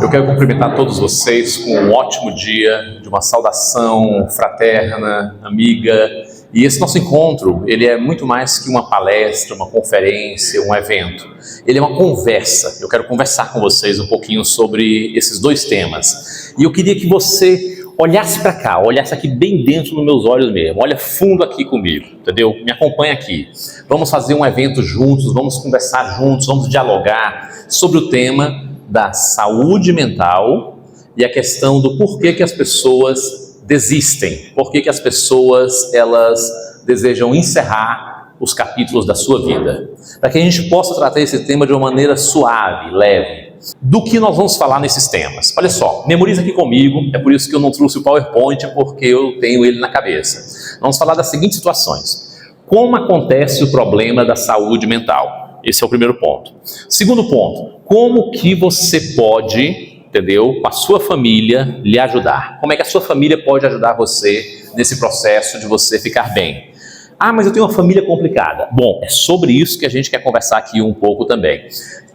Eu quero cumprimentar todos vocês com um ótimo dia, de uma saudação fraterna, amiga. E esse nosso encontro, ele é muito mais que uma palestra, uma conferência, um evento. Ele é uma conversa. Eu quero conversar com vocês um pouquinho sobre esses dois temas. E eu queria que você olhasse para cá, olhasse aqui bem dentro dos meus olhos mesmo. Olha fundo aqui comigo, entendeu? Me acompanha aqui. Vamos fazer um evento juntos, vamos conversar juntos, vamos dialogar sobre o tema da saúde mental e a questão do porquê que as pessoas desistem, porquê que as pessoas elas desejam encerrar os capítulos da sua vida, para que a gente possa tratar esse tema de uma maneira suave, leve. Do que nós vamos falar nesses temas? Olha só, memoriza aqui comigo, é por isso que eu não trouxe o PowerPoint, porque eu tenho ele na cabeça. Vamos falar das seguintes situações. Como acontece o problema da saúde mental? Esse é o primeiro ponto. Segundo ponto, como que você pode, entendeu, com a sua família, lhe ajudar? Como é que a sua família pode ajudar você nesse processo de você ficar bem? Ah, mas eu tenho uma família complicada. Bom, é sobre isso que a gente quer conversar aqui um pouco também.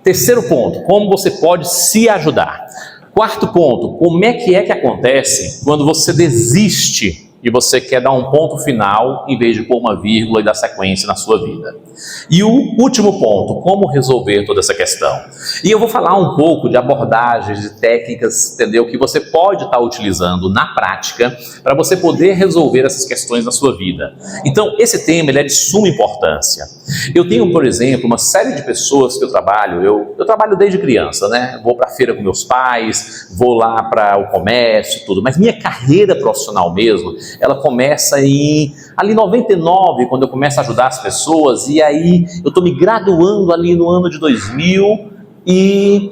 Terceiro ponto, como você pode se ajudar? Quarto ponto, como é que acontece quando você desiste e você quer dar um ponto final em vez de pôr uma vírgula e dar sequência na sua vida? E o último ponto, como resolver toda essa questão? E eu vou falar um pouco de abordagens, de técnicas, entendeu? Que você pode estar utilizando na prática para você poder resolver essas questões na sua vida. Então, esse tema ele é de suma importância. Eu tenho, por exemplo, uma série de pessoas que eu trabalho, eu trabalho desde criança, né? Vou para a feira com meus pais, vou lá para o comércio e tudo, mas minha carreira profissional mesmo, ela começa ali em 99, quando eu começo a ajudar as pessoas, e aí eu estou me graduando ali no ano de 2000, e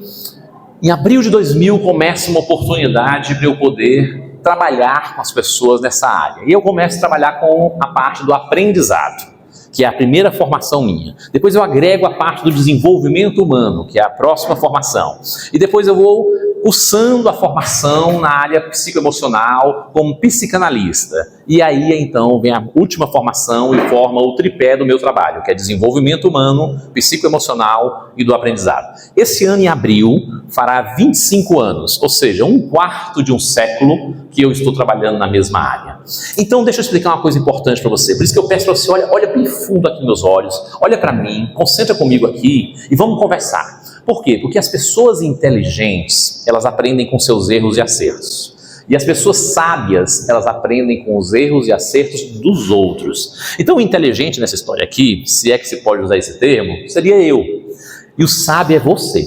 em abril de 2000 começa uma oportunidade para eu poder trabalhar com as pessoas nessa área. E eu começo a trabalhar com a parte do aprendizado, que é a primeira formação minha. Depois eu agrego a parte do desenvolvimento humano, que é a próxima formação. E depois eu vou cursando a formação na área psicoemocional como psicanalista. E aí, então, vem a última formação e forma o tripé do meu trabalho, que é desenvolvimento humano, psicoemocional e do aprendizado. Esse ano, em abril, fará 25 anos, ou seja, um quarto de um século que eu estou trabalhando na mesma área. Então, deixa eu explicar uma coisa importante para você. Por isso que eu peço para você, olha bem fundo aqui nos meus olhos, olha para mim, concentra comigo aqui e vamos conversar. Por quê? Porque as pessoas inteligentes, elas aprendem com seus erros e acertos. E as pessoas sábias, elas aprendem com os erros e acertos dos outros. Então o inteligente nessa história aqui, se é que se pode usar esse termo, seria eu. E o sábio é você.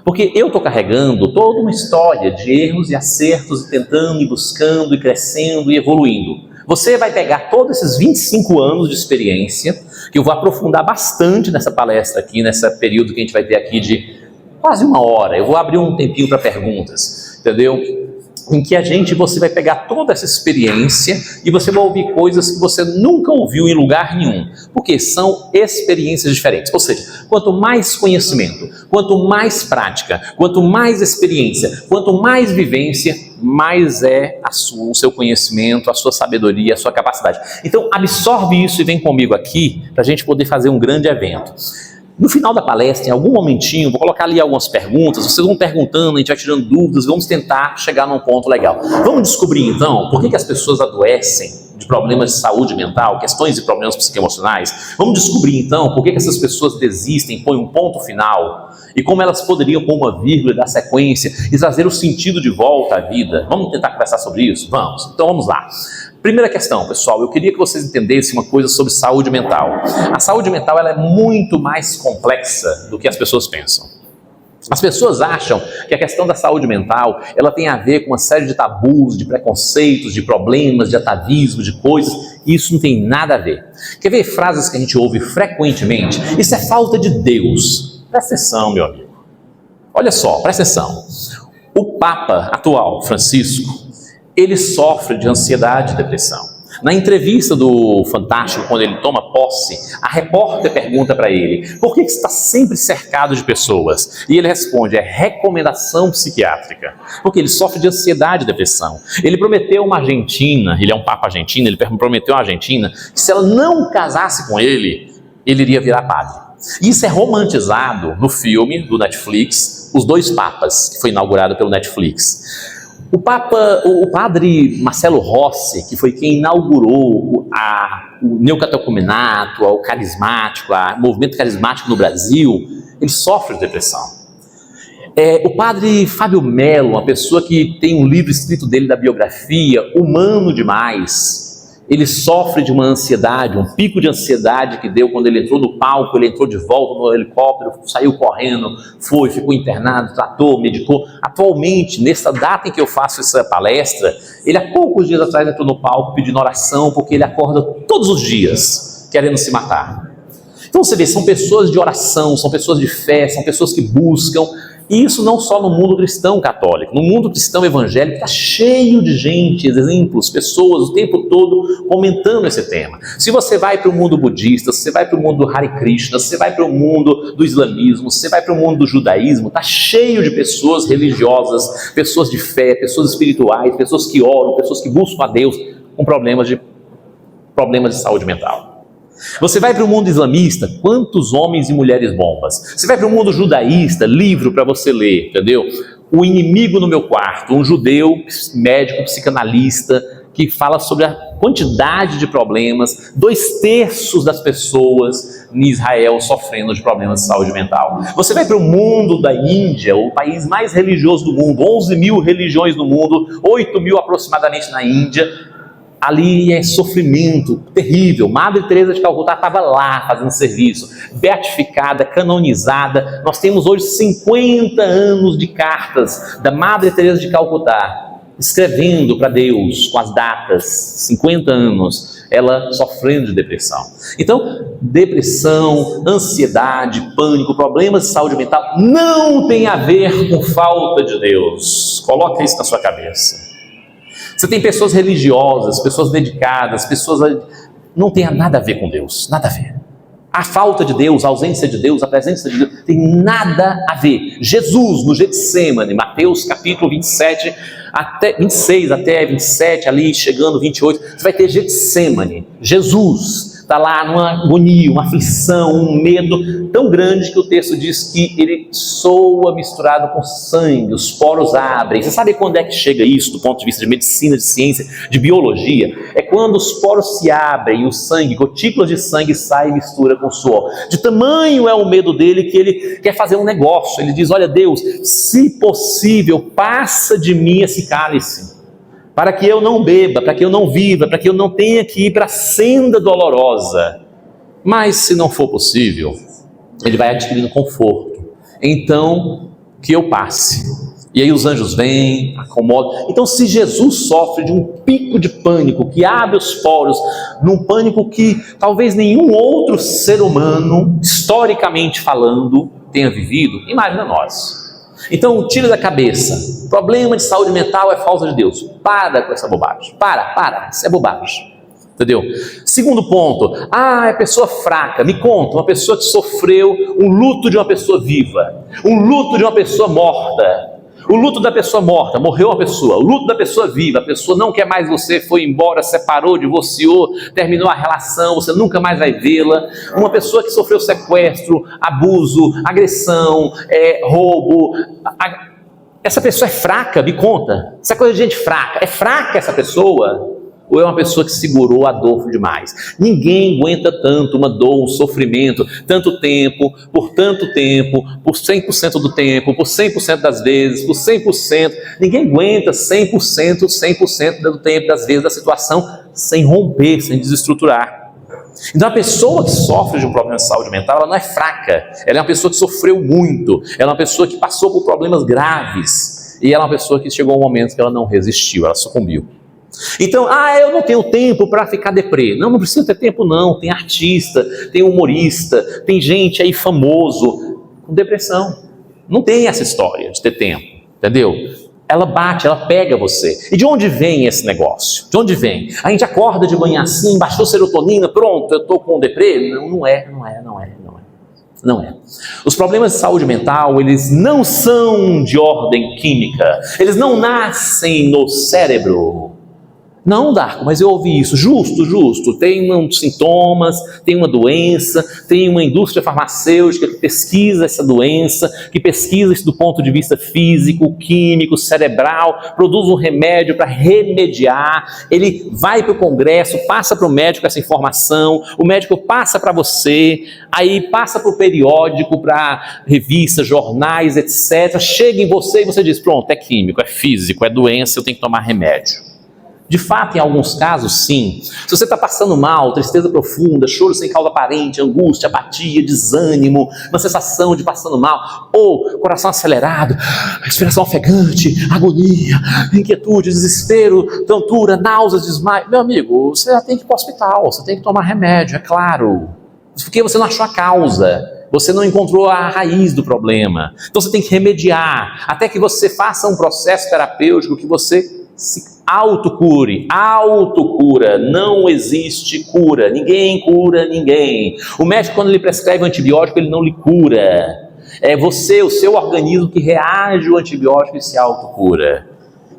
Porque eu estou carregando toda uma história de erros e acertos, e tentando, e buscando, e crescendo, e evoluindo. Você vai pegar todos esses 25 anos de experiência, que eu vou aprofundar bastante nessa palestra aqui, nesse período que a gente vai ter aqui de quase uma hora. Eu vou abrir um tempinho para perguntas, entendeu? Em que você vai pegar toda essa experiência e você vai ouvir coisas que você nunca ouviu em lugar nenhum, porque são experiências diferentes. Ou seja, quanto mais conhecimento, quanto mais prática, quanto mais experiência, quanto mais vivência, mais é o seu conhecimento, a sua sabedoria, a sua capacidade. Então absorve isso e vem comigo aqui para a gente poder fazer um grande evento. No final da palestra, em algum momentinho, vou colocar ali algumas perguntas, vocês vão perguntando, a gente vai tirando dúvidas, vamos tentar chegar num ponto legal. Vamos descobrir então por que as pessoas adoecem de problemas de saúde mental, questões de problemas psicoemocionais. Vamos descobrir então por que essas pessoas desistem, põem um ponto final e como elas poderiam pôr uma vírgula e dar sequência e trazer o sentido de volta à vida. Vamos tentar conversar sobre isso? Vamos. Então vamos lá. Primeira questão, pessoal, eu queria que vocês entendessem uma coisa sobre saúde mental. A saúde mental ela é muito mais complexa do que as pessoas pensam. As pessoas acham que a questão da saúde mental ela tem a ver com uma série de tabus, de preconceitos, de problemas, de atavismo, de coisas, e isso não tem nada a ver. Quer ver frases que a gente ouve frequentemente? Isso é falta de Deus. Presta atenção, meu amigo. Olha só, presta atenção. O Papa atual, Francisco, ele sofre de ansiedade e depressão. Na entrevista do Fantástico, quando ele toma posse, a repórter pergunta para ele, por que você está sempre cercado de pessoas? E ele responde, é recomendação psiquiátrica, porque ele sofre de ansiedade e depressão. Ele prometeu uma argentina, ele é um papa argentino, ele prometeu uma argentina, que se ela não casasse com ele iria virar padre. E isso é romantizado no filme do Netflix, Os Dois Papas, que foi inaugurado pelo Netflix. O padre Marcelo Rossi, que foi quem inaugurou o neocatecumenato, o carismático, o movimento carismático no Brasil, ele sofre de depressão. O padre Fábio Melo, uma pessoa que tem um livro escrito dele da biografia, Humano Demais, ele sofre de uma ansiedade, um pico de ansiedade que deu quando ele entrou no palco, ele entrou de volta no helicóptero, saiu correndo, ficou internado, tratou, medicou. Atualmente, nessa data em que eu faço essa palestra, ele há poucos dias atrás entrou no palco pedindo oração, porque ele acorda todos os dias querendo se matar. Então você vê, são pessoas de oração, são pessoas de fé, são pessoas que buscam. E isso não só no mundo cristão católico, no mundo cristão evangélico está cheio de gente, exemplos, pessoas o tempo todo comentando esse tema. Se você vai para o mundo budista, se você vai para o mundo do Hare Krishna, se você vai para o mundo do islamismo, se você vai para o mundo do judaísmo, está cheio de pessoas religiosas, pessoas de fé, pessoas espirituais, pessoas que oram, pessoas que buscam a Deus com problemas de saúde mental. Você vai para o mundo islamista, quantos homens e mulheres bombas. Você vai para o mundo judaísta, livro para você ler, entendeu? O Inimigo no Meu Quarto, um judeu, médico, psicanalista, que fala sobre a quantidade de problemas, 2/3 das pessoas em Israel sofrendo de problemas de saúde mental. Você vai para o mundo da Índia, o país mais religioso do mundo, 11 mil religiões no mundo, 8 mil aproximadamente na Índia. Ali é sofrimento terrível. Madre Teresa de Calcutá estava lá fazendo serviço, beatificada, canonizada. Nós temos hoje 50 anos de cartas da Madre Teresa de Calcutá, escrevendo para Deus com as datas, 50 anos, ela sofrendo de depressão. Então, depressão, ansiedade, pânico, problemas de saúde mental não tem a ver com falta de Deus. Coloca isso na sua cabeça. Você tem pessoas religiosas, pessoas dedicadas, pessoas... Não tem nada a ver com Deus, nada a ver. A falta de Deus, a ausência de Deus, a presença de Deus, tem nada a ver. Jesus, no Getsêmani, Mateus capítulo 26 até 27, ali chegando 28, você vai ter Getsêmani. Jesus está lá numa agonia, uma aflição, um medo tão grande que o texto diz que ele soa misturado com sangue, os poros abrem. Você sabe quando é que chega isso do ponto de vista de medicina, de ciência, de biologia? É quando os poros se abrem e o sangue, gotículas de sangue saem e mistura com o suor. De tamanho é o medo dele que ele quer fazer um negócio. Ele diz, olha Deus, se possível, passa de mim esse cálice, para que eu não beba, para que eu não viva, para que eu não tenha que ir para a senda dolorosa. Mas se não for possível, ele vai adquirindo conforto. Então, que eu passe. E aí os anjos vêm, acomodam. Então, se Jesus sofre de um pico de pânico, que abre os poros, num pânico que talvez nenhum outro ser humano, historicamente falando, tenha vivido, imagina nós. Então, tira da cabeça, problema de saúde mental é falta de Deus. Para com essa bobagem, para, isso é bobagem. Entendeu? Segundo ponto, é pessoa fraca. Me conta, uma pessoa que sofreu um luto de uma pessoa viva, um luto de uma pessoa morta. O luto da pessoa morta, morreu uma pessoa. O luto da pessoa viva, a pessoa não quer mais você, foi embora, separou, divorciou, terminou a relação, você nunca mais vai vê-la. Uma pessoa que sofreu sequestro, abuso, agressão, roubo. Essa pessoa é fraca, me conta. Essa coisa de gente fraca. É fraca essa pessoa? Ou é uma pessoa que segurou a dor demais? Ninguém aguenta tanto uma dor, um sofrimento, tanto tempo, por 100% do tempo, por 100% das vezes, por 100%. Ninguém aguenta 100% do tempo, das vezes, da situação, sem romper, sem desestruturar. Então a pessoa que sofre de um problema de saúde mental, ela não é fraca, ela é uma pessoa que sofreu muito, ela é uma pessoa que passou por problemas graves, e ela é uma pessoa que chegou a um momento que ela não resistiu, ela sucumbiu. Então, eu não tenho tempo para ficar deprê. Não precisa ter tempo não, tem artista, tem humorista, tem gente aí famoso com depressão. Não tem essa história de ter tempo, entendeu? Ela bate, ela pega você. E de onde vem esse negócio? De onde vem? A gente acorda de manhã assim, baixou serotonina, pronto, eu estou com deprê? Não é. Os problemas de saúde mental, eles não são de ordem química, eles não nascem no cérebro. Não, Darko, mas eu ouvi isso. Justo. Tem uns sintomas, tem uma doença, tem uma indústria farmacêutica que pesquisa essa doença, que pesquisa isso do ponto de vista físico, químico, cerebral, produz um remédio para remediar. Ele vai para o congresso, passa para o médico essa informação, o médico passa para você, aí passa para o periódico, para revistas, jornais, etc. Chega em você e você diz, pronto, é químico, é físico, é doença, eu tenho que tomar remédio. De fato, em alguns casos, sim. Se você está passando mal, tristeza profunda, choro sem causa aparente, angústia, apatia, desânimo, uma sensação de passando mal, ou coração acelerado, respiração ofegante, agonia, inquietude, desespero, tontura, náuseas, desmaio, meu amigo, você já tem que ir para o hospital, você tem que tomar remédio, é claro. Porque você não achou a causa. Você não encontrou a raiz do problema. Então você tem que remediar, até que você faça um processo terapêutico que você se autocure. Autocura, não existe cura, ninguém cura ninguém. O médico, quando ele prescreve um antibiótico, ele não lhe cura. É você, o seu organismo, que reage ao antibiótico e se autocura.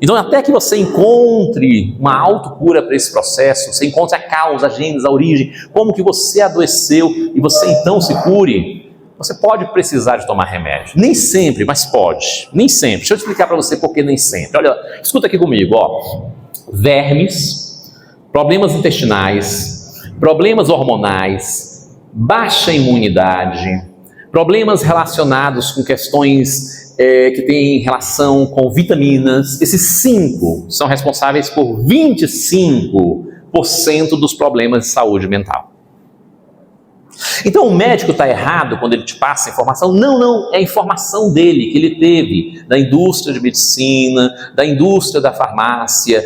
Então, até que você encontre uma autocura para esse processo, você encontre a causa, a gênese, a origem, como que você adoeceu e você então se cure, você pode precisar de tomar remédio. Nem sempre, mas pode. Nem sempre. Deixa eu explicar para você por que nem sempre. Olha, escuta aqui comigo, ó. Vermes, problemas intestinais, problemas hormonais, baixa imunidade, problemas relacionados com questões que têm relação com vitaminas. Esses 5 são responsáveis por 25% dos problemas de saúde mental. Então o médico está errado quando ele te passa a informação? Não, é a informação dele, que ele teve, da indústria de medicina, da indústria da farmácia,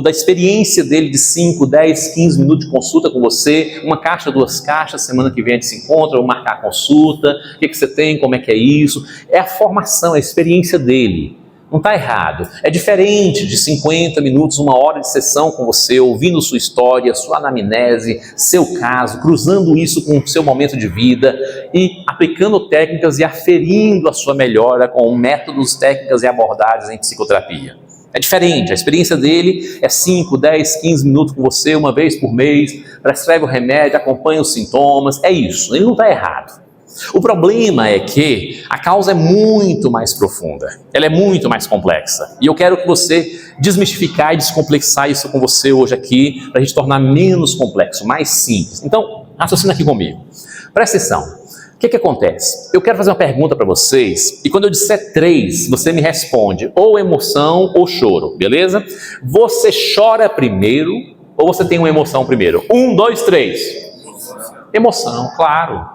da experiência dele de 5, 10, 15 minutos de consulta com você, uma caixa, 2 caixas, semana que vem a gente se encontra, ou marcar a consulta, o que você tem, como é que é isso, é a formação, é a experiência dele. Não está errado. É diferente de 50 minutos, 1 hora de sessão com você, ouvindo sua história, sua anamnese, seu caso, cruzando isso com o seu momento de vida e aplicando técnicas e aferindo a sua melhora com métodos, técnicas e abordagens em psicoterapia. É diferente, a experiência dele é 5, 10, 15 minutos com você, uma vez por mês, prescreve o remédio, acompanha os sintomas, é isso, ele não está errado. O problema é que a causa é muito mais profunda, ela é muito mais complexa. E eu quero que você desmistificar e descomplexar isso com você hoje aqui, para a gente tornar menos complexo, mais simples. Então, raciocina aqui comigo. Presta atenção. O que acontece? Eu quero fazer uma pergunta para vocês, e quando eu disser 3, você me responde ou emoção ou choro, beleza? Você chora primeiro ou você tem uma emoção primeiro? 1, 2, 3. Emoção, claro.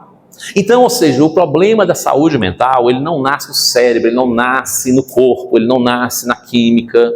Então, ou seja, o problema da saúde mental, ele não nasce no cérebro, ele não nasce no corpo, ele não nasce na química,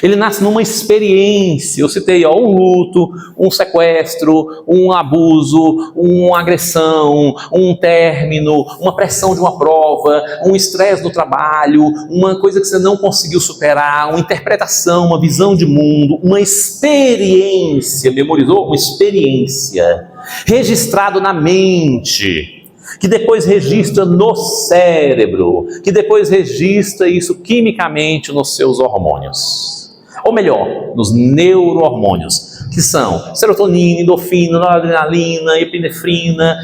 ele nasce numa experiência. Eu citei um luto, um sequestro, um abuso, uma agressão, um término, uma pressão de uma prova, um estresse no trabalho, uma coisa que você não conseguiu superar, uma interpretação, uma visão de mundo, uma experiência, memorizou? Uma experiência registrado na mente, que depois registra no cérebro, que depois registra isso quimicamente nos seus hormônios. Ou melhor, nos neurohormônios, que são serotonina, endorfina, noradrenalina, epinefrina,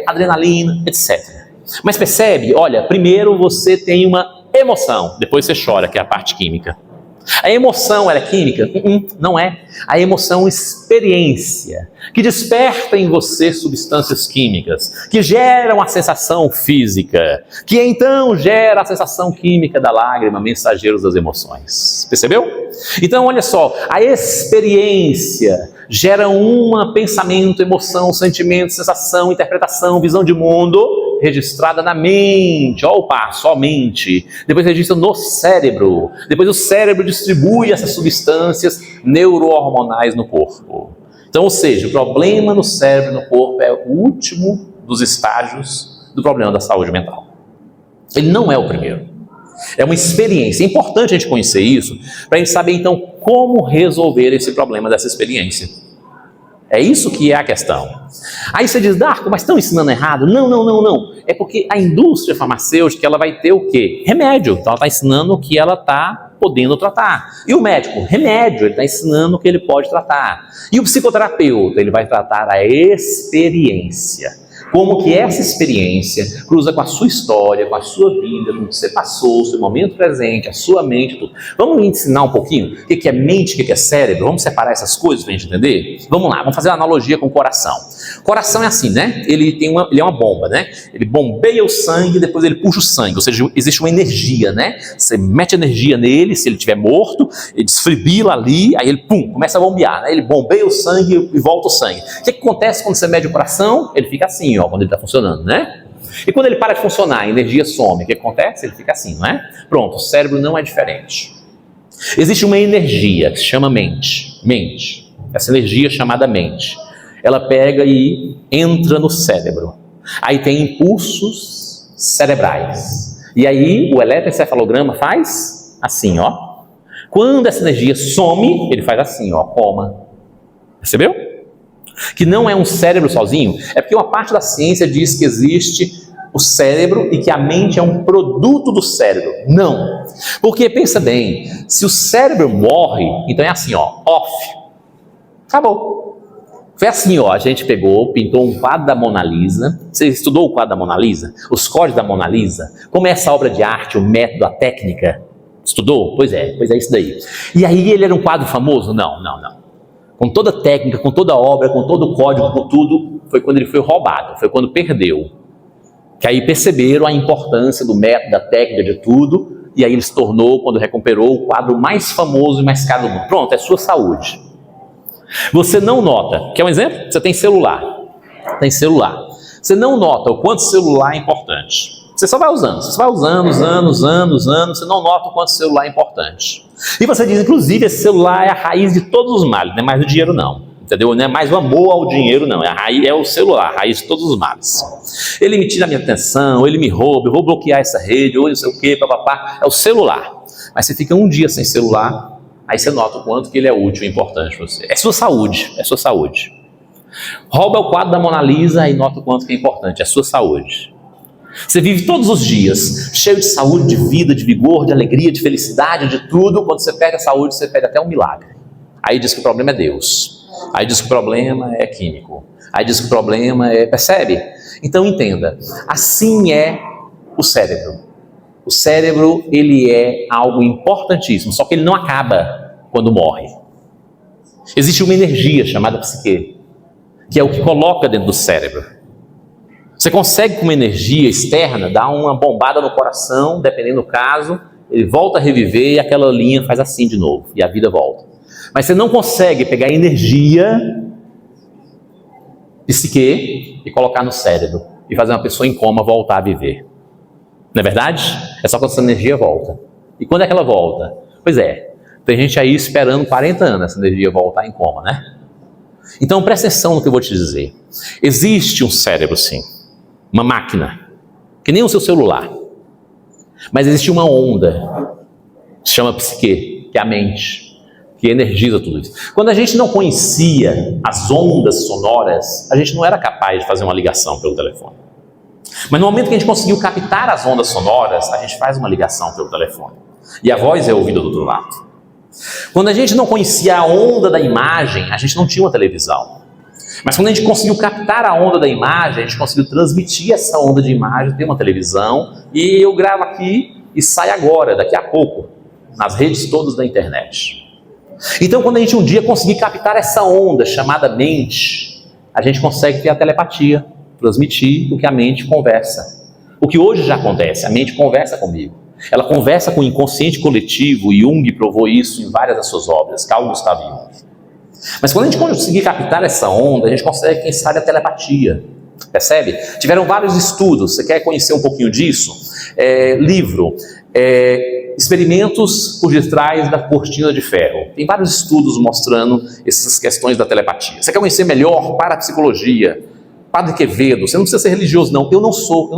adrenalina, etc. Mas percebe, olha, primeiro você tem uma emoção, depois você chora, que é a parte química. A emoção, ela é química? Não é. A emoção é uma experiência que desperta em você substâncias químicas, que geram a sensação física, que então gera a sensação química da lágrima, mensageiros das emoções. Percebeu? Então, olha só, a experiência gera pensamento, emoção, sentimento, sensação, interpretação, visão de mundo, registrada na mente, ó o passo, somente. Depois registra no cérebro. Depois o cérebro distribui essas substâncias neurohormonais no corpo. Então, ou seja, o problema no cérebro e no corpo é o último dos estágios do problema da saúde mental. Ele não é o primeiro. É uma experiência. É importante a gente conhecer isso, para a gente saber então como resolver esse problema dessa experiência. É isso que é a questão. Aí você diz, Darko, mas estão ensinando errado? Não. É porque a indústria farmacêutica, ela vai ter o quê? Remédio. Então ela está ensinando que ela está podendo tratar. E o médico? Remédio, ele está ensinando o que ele pode tratar. E o psicoterapeuta? Ele vai tratar a experiência. Como que essa experiência cruza com a sua história, com a sua vida, com o que você passou, o seu momento presente, a sua mente, tudo. Vamos ensinar um pouquinho o que é mente, o que é cérebro? Vamos separar essas coisas para a gente entender? Vamos lá, vamos fazer uma analogia com o coração. O coração é assim, né? Ele é uma bomba, né? Ele bombeia o sangue, depois ele puxa o sangue, ou seja, existe uma energia, né? Você mete energia nele, se ele estiver morto, ele desfibila ali, aí ele, pum, começa a bombear, né? Ele bombeia o sangue e volta o sangue. O que acontece quando você mede o coração? Ele fica assim, ó, quando ele está funcionando, né? E quando ele para de funcionar, a energia some, o que acontece? Ele fica assim, não é? Pronto, o cérebro não é diferente. Existe uma energia que se chama mente. Mente. Essa energia chamada mente. Ela pega e entra no cérebro. Aí tem impulsos cerebrais. E aí o eletroencefalograma faz assim, ó. Quando essa energia some, ele faz assim, ó, coma. Percebeu? Que não é um cérebro sozinho, é porque uma parte da ciência diz que existe o cérebro e que a mente é um produto do cérebro. Não. Porque, pensa bem, se o cérebro morre, então é assim, ó, off. Acabou. Foi assim, ó, a gente pegou, pintou um quadro da Mona Lisa. Você estudou o quadro da Mona Lisa? Os códigos da Mona Lisa? Como é essa obra de arte, o método, a técnica? Estudou? Pois é isso daí. E aí ele era um quadro famoso? Não. Com toda a técnica, com toda a obra, com todo o código, com tudo, foi quando ele foi roubado, foi quando perdeu. Que aí perceberam a importância do método, da técnica, de tudo, e aí ele se tornou, quando recuperou, o quadro mais famoso e mais caro do mundo. Pronto, é sua saúde. Você não nota, quer um exemplo? Você tem celular. Você não nota o quanto o celular é importante. Você só vai usando, usando, você não nota o quanto o celular é importante. E você diz, inclusive, esse celular é a raiz de todos os males, não é mais o dinheiro não, entendeu? Não é mais o amor ao dinheiro não, é o celular, a raiz de todos os males. Ele me tira a minha atenção, ele me rouba, eu vou bloquear essa rede, ou não sei o que, papapá, é o celular. Mas você fica um dia sem celular, aí você nota o quanto que ele é útil e importante para você. É sua saúde. Rouba o quadro da Mona Lisa e nota o quanto que é importante, é sua saúde. Você vive todos os dias cheio de saúde, de vida, de vigor, de alegria, de felicidade, de tudo. Quando você perde a saúde, você perde até um milagre. Aí diz que o problema é Deus. Aí diz que o problema é químico. Aí diz que o problema é... Percebe? Então entenda, assim é o cérebro. O cérebro, ele é algo importantíssimo, só que ele não acaba quando morre. Existe uma energia chamada psique, que é o que coloca dentro do cérebro. Você consegue, com uma energia externa, dar uma bombada no coração, dependendo do caso, ele volta a reviver e aquela linha faz assim de novo, e a vida volta. Mas você não consegue pegar energia psique e colocar no cérebro, e fazer uma pessoa em coma voltar a viver. Não é verdade? É só quando essa energia volta. E quando é que ela volta? Pois é, tem gente aí esperando 40 anos essa energia voltar em coma, né? Então presta atenção no que eu vou te dizer. Existe um cérebro sim. Uma máquina, que nem o seu celular, mas existe uma onda, que se chama psique, que é a mente, que energiza tudo isso. Quando a gente não conhecia as ondas sonoras, a gente não era capaz de fazer uma ligação pelo telefone. Mas no momento que a gente conseguiu captar as ondas sonoras, a gente faz uma ligação pelo telefone, e a voz é ouvida do outro lado. Quando a gente não conhecia a onda da imagem, a gente não tinha uma televisão. Mas quando a gente conseguiu captar a onda da imagem, a gente conseguiu transmitir essa onda de imagem, ter uma televisão, e eu gravo aqui e sai agora, daqui a pouco, nas redes todas da internet. Então, quando a gente um dia conseguir captar essa onda chamada mente, a gente consegue ter a telepatia, transmitir o que a mente conversa. O que hoje já acontece, a mente conversa comigo. Ela conversa com o inconsciente coletivo, e Jung provou isso em várias das suas obras, Carl Gustav Jung. Mas quando a gente conseguir captar essa onda, a gente consegue, quem sabe, a telepatia. Percebe? Tiveram vários estudos. Você quer conhecer um pouquinho disso? Livro, Experimentos por detrás da cortina de ferro. Tem vários estudos mostrando essas questões da telepatia. Você quer conhecer melhor? Parapsicologia. Padre Quevedo. Você não precisa ser religioso, não. Eu não sou.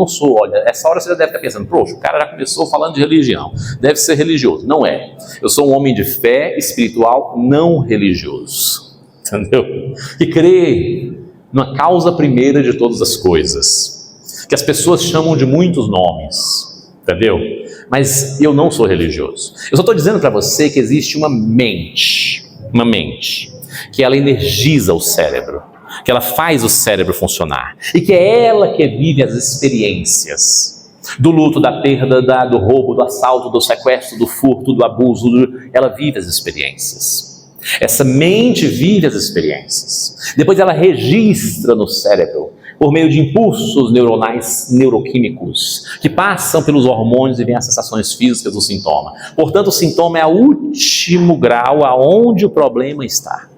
Olha, essa hora você já deve estar pensando, poxa, o cara já começou falando de religião. Deve ser religioso. Não é. Eu sou um homem de fé espiritual não religioso. Entendeu? Que crê na causa primeira de todas as coisas. Que as pessoas chamam de muitos nomes. Entendeu? Mas eu não sou religioso. Eu só estou dizendo para você que existe uma mente, que ela energiza o cérebro, que ela faz o cérebro funcionar, e que é ela que vive as experiências do luto, da perda, do roubo, do assalto, do sequestro, do furto, do abuso. Ela vive as experiências. Essa mente vive as experiências. Depois ela registra no cérebro por meio de impulsos neuronais neuroquímicos que passam pelos hormônios e vêm as sensações físicas do sintoma. Portanto, o sintoma é o último grau aonde o problema está.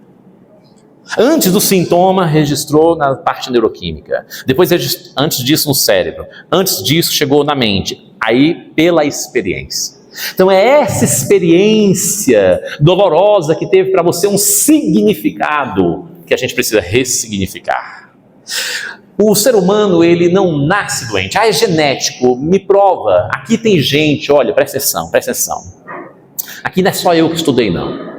Antes do sintoma, registrou na parte neuroquímica. Depois, antes disso, no cérebro. Antes disso, chegou na mente. Aí, pela experiência. Então, é essa experiência dolorosa que teve para você um significado que a gente precisa ressignificar. O ser humano, ele não nasce doente. É genético, me prova. Aqui tem gente, olha, presta atenção. Aqui não é só eu que estudei, não.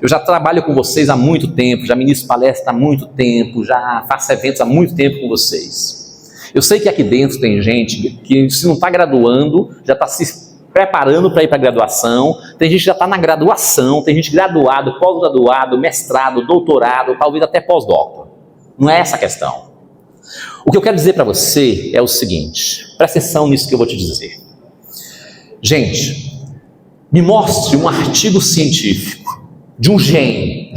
Eu já trabalho com vocês há muito tempo, já ministro palestra há muito tempo, já faço eventos há muito tempo com vocês. Eu sei que aqui dentro tem gente que, se não está graduando, já está se preparando para ir para a graduação, tem gente que já está na graduação, tem gente graduado, pós-graduado, mestrado, doutorado, talvez até pós-doutor. Não é essa a questão. O que eu quero dizer para você é o seguinte, presta atenção nisso que eu vou te dizer. Gente, me mostre um artigo científico de um gene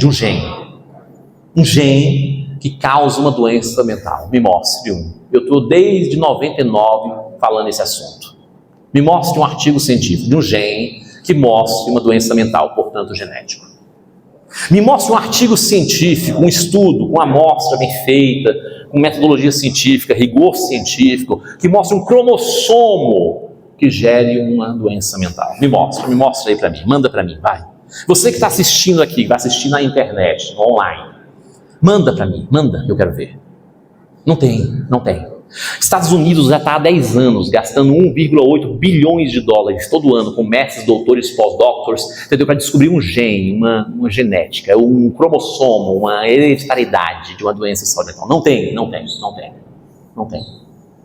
que causa uma doença mental. Me mostre um. Eu estou desde 99 falando esse assunto. Me mostre um artigo científico de um gene que mostre uma doença mental, portanto genético. Me mostre um artigo científico, um estudo, com amostra bem feita, com metodologia científica, rigor científico, que mostre um cromossomo que gere uma doença mental. Me mostra aí para mim, manda para mim, vai. Você que está assistindo aqui, que vai assistir na internet, online, manda para mim, que eu quero ver. Não tem. Estados Unidos já está há 10 anos gastando 1,8 bilhões de dólares todo ano com mestres, doutores, pós-doctors, entendeu? Para descobrir um gene, uma genética, um cromossomo, uma hereditariedade de uma doença de saúde mental.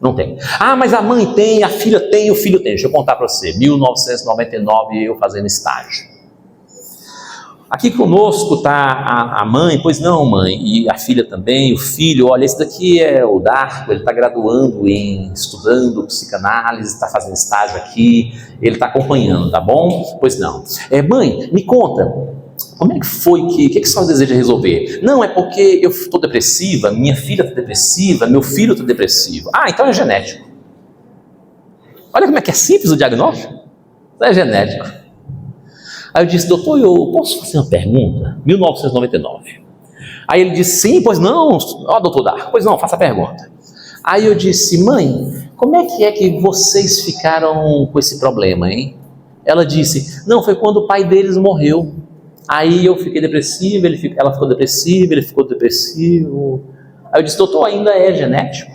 Não tem. Ah, mas a mãe tem, a filha tem, o filho tem. Deixa eu contar para você, 1999 eu fazendo estágio. Aqui conosco está a mãe, pois não, mãe, e a filha também, o filho. Olha, esse daqui é o Darko, ele está graduando estudando psicanálise, está fazendo estágio aqui, ele está acompanhando, tá bom? Pois não. Mãe, me conta, como é que foi, o que a senhora deseja resolver? Não, é porque eu estou depressiva, minha filha está depressiva, meu filho está depressivo. Ah, então é genético. Olha como é que é simples o diagnóstico. É genético. Aí eu disse, doutor, eu posso fazer uma pergunta? 1999. Aí ele disse, sim, pois não. Doutor Darko, pois não, faça a pergunta. Aí eu disse, mãe, como é que vocês ficaram com esse problema, hein? Ela disse, não, foi quando o pai deles morreu. Aí eu fiquei depressiva, ela ficou depressiva, ele ficou depressivo. Aí eu disse, doutor, ainda é genético?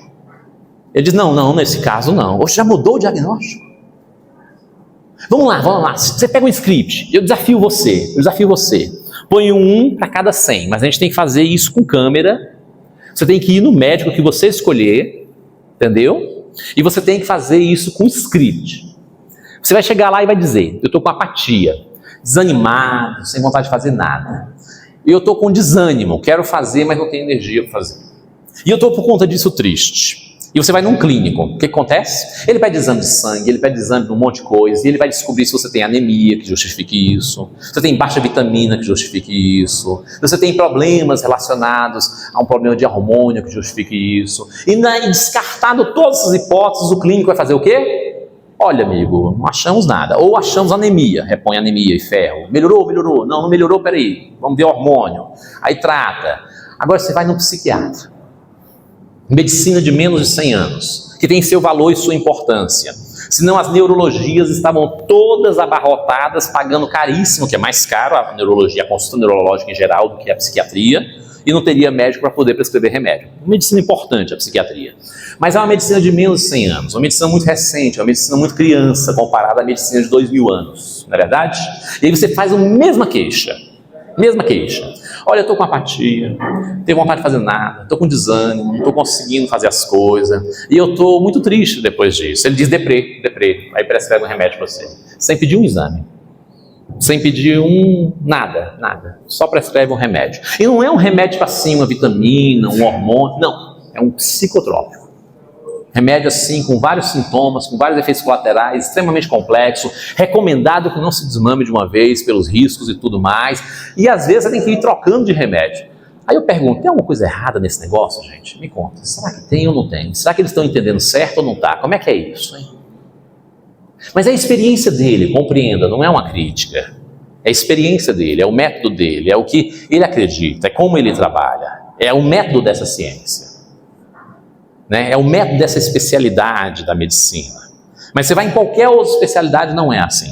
Ele disse, não, nesse caso não. Oxe, já mudou o diagnóstico? Vamos lá, você pega um script, eu desafio você, põe um para cada 100, mas a gente tem que fazer isso com câmera, você tem que ir no médico que você escolher, entendeu? E você tem que fazer isso com script. Você vai chegar lá e vai dizer, eu estou com apatia, desanimado, sem vontade de fazer nada. Eu estou com desânimo, quero fazer, mas não tenho energia para fazer. E eu estou por conta disso triste. E você vai num clínico, o que acontece? Ele pede exame de sangue, ele pede exame de um monte de coisa, e ele vai descobrir se você tem anemia, que justifique isso, se você tem baixa vitamina, que justifique isso, se você tem problemas relacionados a um problema de hormônio, que justifique isso. E descartado todas essas hipóteses, o clínico vai fazer o quê? Olha, amigo, não achamos nada. Ou achamos anemia, repõe anemia e ferro. Melhorou? Não melhorou, peraí, vamos ver hormônio. Aí trata. Agora você vai no psiquiatra. Medicina de menos de 100 anos, que tem seu valor e sua importância. Senão as neurologias estavam todas abarrotadas, pagando caríssimo, que é mais caro a neurologia, a consulta neurológica em geral do que a psiquiatria, e não teria médico para poder prescrever remédio. Uma medicina importante, a psiquiatria. Mas é uma medicina de menos de 100 anos, uma medicina muito recente, uma medicina muito criança, comparada à medicina de 2000 anos, não é verdade? E aí você faz a mesma queixa. Mesma queixa. Olha, eu estou com apatia, não tenho vontade de fazer nada, estou com desânimo, não estou conseguindo fazer as coisas, e eu estou muito triste depois disso. Ele diz deprê, aí prescreve um remédio para você, sem pedir um exame, sem pedir nada, só prescreve um remédio. E não é um remédio assim, uma vitamina, um hormônio, não, é um psicotrópico. Remédio assim, com vários sintomas, com vários efeitos colaterais, extremamente complexo, recomendado que não se desmame de uma vez pelos riscos e tudo mais, e às vezes você tem que ir trocando de remédio. Aí eu pergunto, tem alguma coisa errada nesse negócio, gente? Me conta, será que tem ou não tem? Será que eles estão entendendo certo ou não está? Como é que é isso, hein? Mas é a experiência dele, compreenda, não é uma crítica. É a experiência dele, é o método dele, é o que ele acredita, é como ele trabalha, é o método dessa ciência. É o método dessa especialidade da medicina. Mas você vai em qualquer outra especialidade, não é assim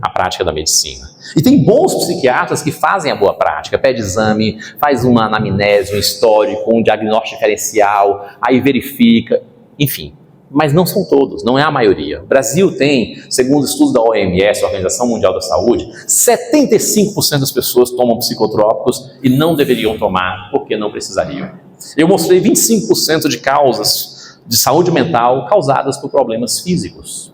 a prática da medicina. E tem bons psiquiatras que fazem a boa prática, pede exame, faz uma anamnese, um histórico, um diagnóstico diferencial, aí verifica, enfim. Mas não são todos, não é a maioria. O Brasil tem, segundo estudos da OMS, Organização Mundial da Saúde, 75% das pessoas tomam psicotrópicos e não deveriam tomar porque não precisariam. Eu mostrei 25% de causas de saúde mental causadas por problemas físicos.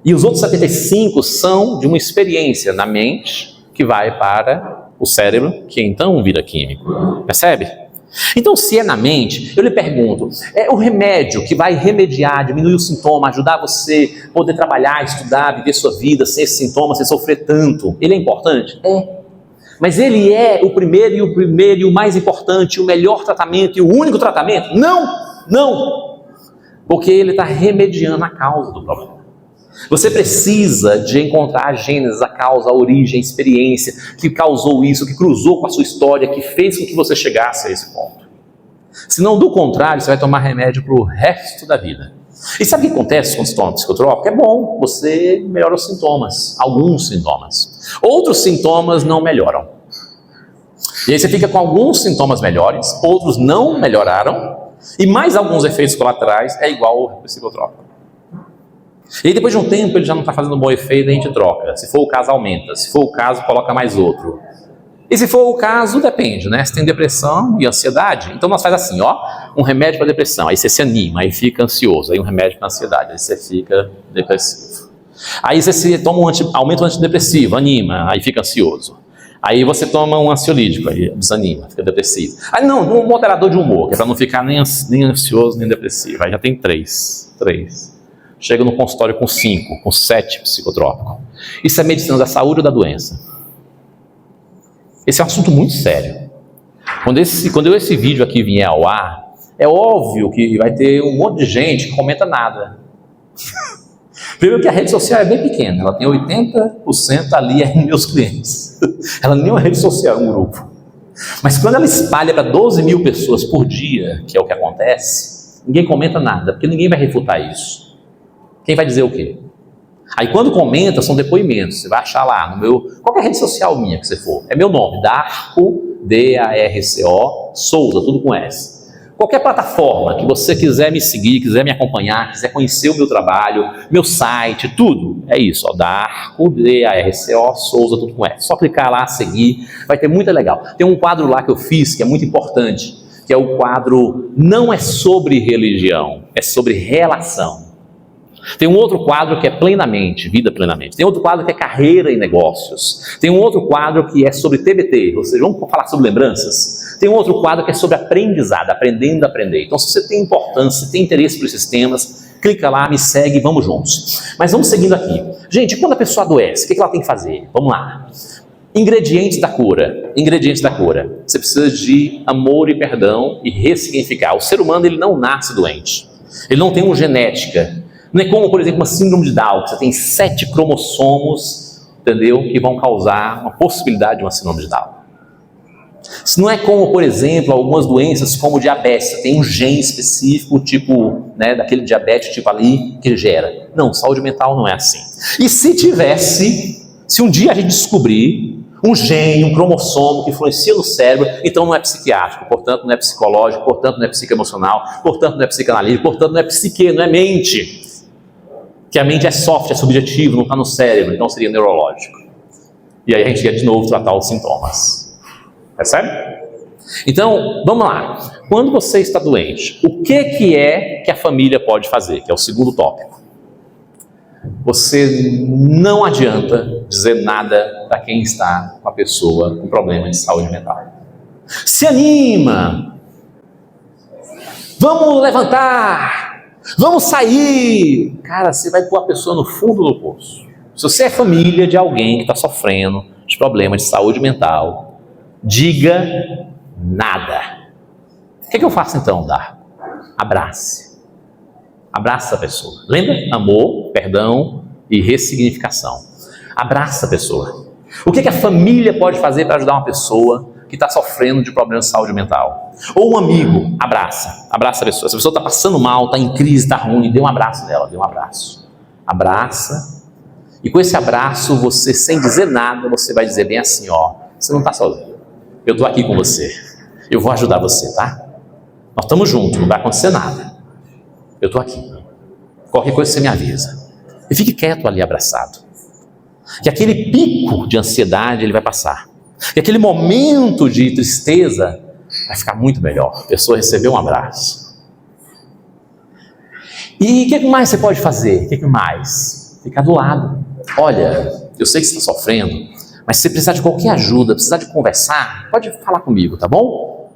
E os outros 75% são de uma experiência na mente que vai para o cérebro, que então vira químico. Percebe? Então, se é na mente, eu lhe pergunto, é o remédio que vai remediar, diminuir o sintoma, ajudar você a poder trabalhar, estudar, viver sua vida sem esse sintoma, sem sofrer tanto, ele é importante? É. Mas ele é o primeiro e o mais importante, o melhor tratamento e o único tratamento? Não! Porque ele está remediando a causa do problema. Você precisa de encontrar a gênese, a causa, a origem, a experiência que causou isso, que cruzou com a sua história, que fez com que você chegasse a esse ponto. Senão, do contrário, você vai tomar remédio para o resto da vida. E sabe o que acontece quando você toma psicotrópico? É bom, você melhora os sintomas, alguns sintomas. Outros sintomas não melhoram. E aí você fica com alguns sintomas melhores, outros não melhoraram, e mais alguns efeitos colaterais é igual ao psicotrópico. E aí depois de um tempo ele já não está fazendo um bom efeito, a gente troca. Se for o caso, aumenta. Se for o caso, coloca mais outro. E se for o caso, depende, né? Se tem depressão e ansiedade, então nós faz assim, um remédio para depressão, aí você se anima, aí fica ansioso, aí um remédio para ansiedade, aí você fica depressivo. Aí você toma aumenta o antidepressivo, anima, aí fica ansioso. Aí você toma um ansiolítico, aí desanima, fica depressivo. Aí não, um moderador de humor, que é para não ficar nem ansioso, nem depressivo. Aí já tem 3. Chega no consultório com 5, com 7 psicotrópicos. Isso é medicina da saúde ou da doença? Esse é um assunto muito sério. Quando esse vídeo aqui vier ao ar, é óbvio que vai ter um monte de gente que comenta nada. Primeiro que a rede social é bem pequena, ela tem 80% ali é meus clientes. Ela nem é uma rede social, é um grupo. Mas quando ela espalha para 12 mil pessoas por dia, que é o que acontece, ninguém comenta nada, porque ninguém vai refutar isso. Quem vai dizer o quê? Aí quando comenta, são depoimentos, você vai achar lá no meu, qualquer rede social minha que você for, é meu nome, Darco, D-A-R-C-O, Souza, tudo com S. Qualquer plataforma que você quiser me seguir, quiser me acompanhar, quiser conhecer o meu trabalho, meu site, tudo, é isso, Darco, D-A-R-C-O, Souza, tudo com S. Só clicar lá, seguir, vai ter muito legal. Tem um quadro lá que eu fiz que é muito importante, que é o quadro Não é sobre religião, é sobre relação. Tem um outro quadro que é plenamente, vida plenamente. Tem outro quadro que é carreira e negócios. Tem um outro quadro que é sobre TBT, ou seja, vamos falar sobre lembranças. Tem um outro quadro que é sobre aprendizado, aprendendo a aprender. Então, se você tem importância, se tem interesse por esses temas, clica lá, me segue, vamos juntos. Mas vamos seguindo aqui. Gente, quando a pessoa adoece, o que ela tem que fazer? Vamos lá. Ingredientes da cura. Ingredientes da cura. Você precisa de amor e perdão e ressignificar. O ser humano, ele não nasce doente. Ele não tem uma genética. Não é como, por exemplo, uma síndrome de Down, que você tem 7 cromossomos, entendeu? Que vão causar uma possibilidade de uma síndrome de Down. Isso não é como, por exemplo, algumas doenças como diabetes, você tem um gene específico, tipo, daquele diabetes tipo ali, que ele gera. Não, saúde mental não é assim. E se um dia a gente descobrir um gene, um cromossomo que influencia no cérebro, então não é psiquiátrico, portanto não é psicológico, portanto não é psicoemocional, portanto não é psicanalítico, portanto não é psique, não é mente. Que a mente é soft, é subjetivo, não está no cérebro, então seria neurológico. E aí a gente ia de novo tratar os sintomas. Percebe? Então, vamos lá. Quando você está doente, o que é que a família pode fazer? Que é o segundo tópico. Você não adianta dizer nada para quem está com a pessoa com problema de saúde mental. Se anima! Vamos levantar! Vamos sair! Cara, você vai pôr a pessoa no fundo do poço. Se você é família de alguém que está sofrendo de problema de saúde mental, diga nada. O que eu faço então, Darko? Abrace. Abraça a pessoa. Lembra? Amor, perdão e ressignificação. Abraça a pessoa. O que a família pode fazer para ajudar uma pessoa que está sofrendo de problema de saúde mental? Ou um amigo, abraça. Abraça a pessoa. Se a pessoa está passando mal, está em crise, está ruim, dê um abraço nela, dê um abraço. Abraça. E com esse abraço, você, sem dizer nada, você vai dizer bem assim, ó, você não está sozinho. Eu estou aqui com você. Eu vou ajudar você, tá? Nós estamos juntos, não vai acontecer nada. Eu estou aqui. Qualquer coisa você me avisa. E fique quieto ali abraçado. Que aquele pico de ansiedade ele vai passar. Que aquele momento de tristeza vai ficar muito melhor. A pessoa recebeu um abraço. E o que mais você pode fazer? O que mais? Ficar do lado. Olha, eu sei que você está sofrendo, mas se você precisar de qualquer ajuda, precisar de conversar, pode falar comigo, tá bom?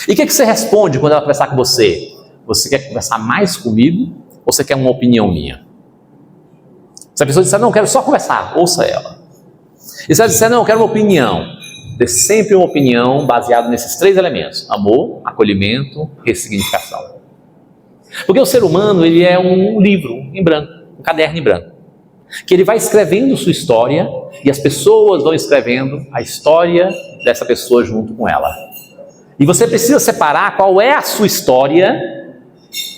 E o que você responde quando ela conversar com você? Você quer conversar mais comigo ou você quer uma opinião minha? Se a pessoa disser, não, eu quero só conversar, ouça ela. E se ela disser, não, eu quero uma opinião, dê sempre uma opinião baseada nesses 3 elementos: amor, acolhimento, ressignificação. Porque o ser humano, ele é um livro em branco, um caderno em branco, que ele vai escrevendo sua história e as pessoas vão escrevendo a história dessa pessoa junto com ela. E você precisa separar qual é a sua história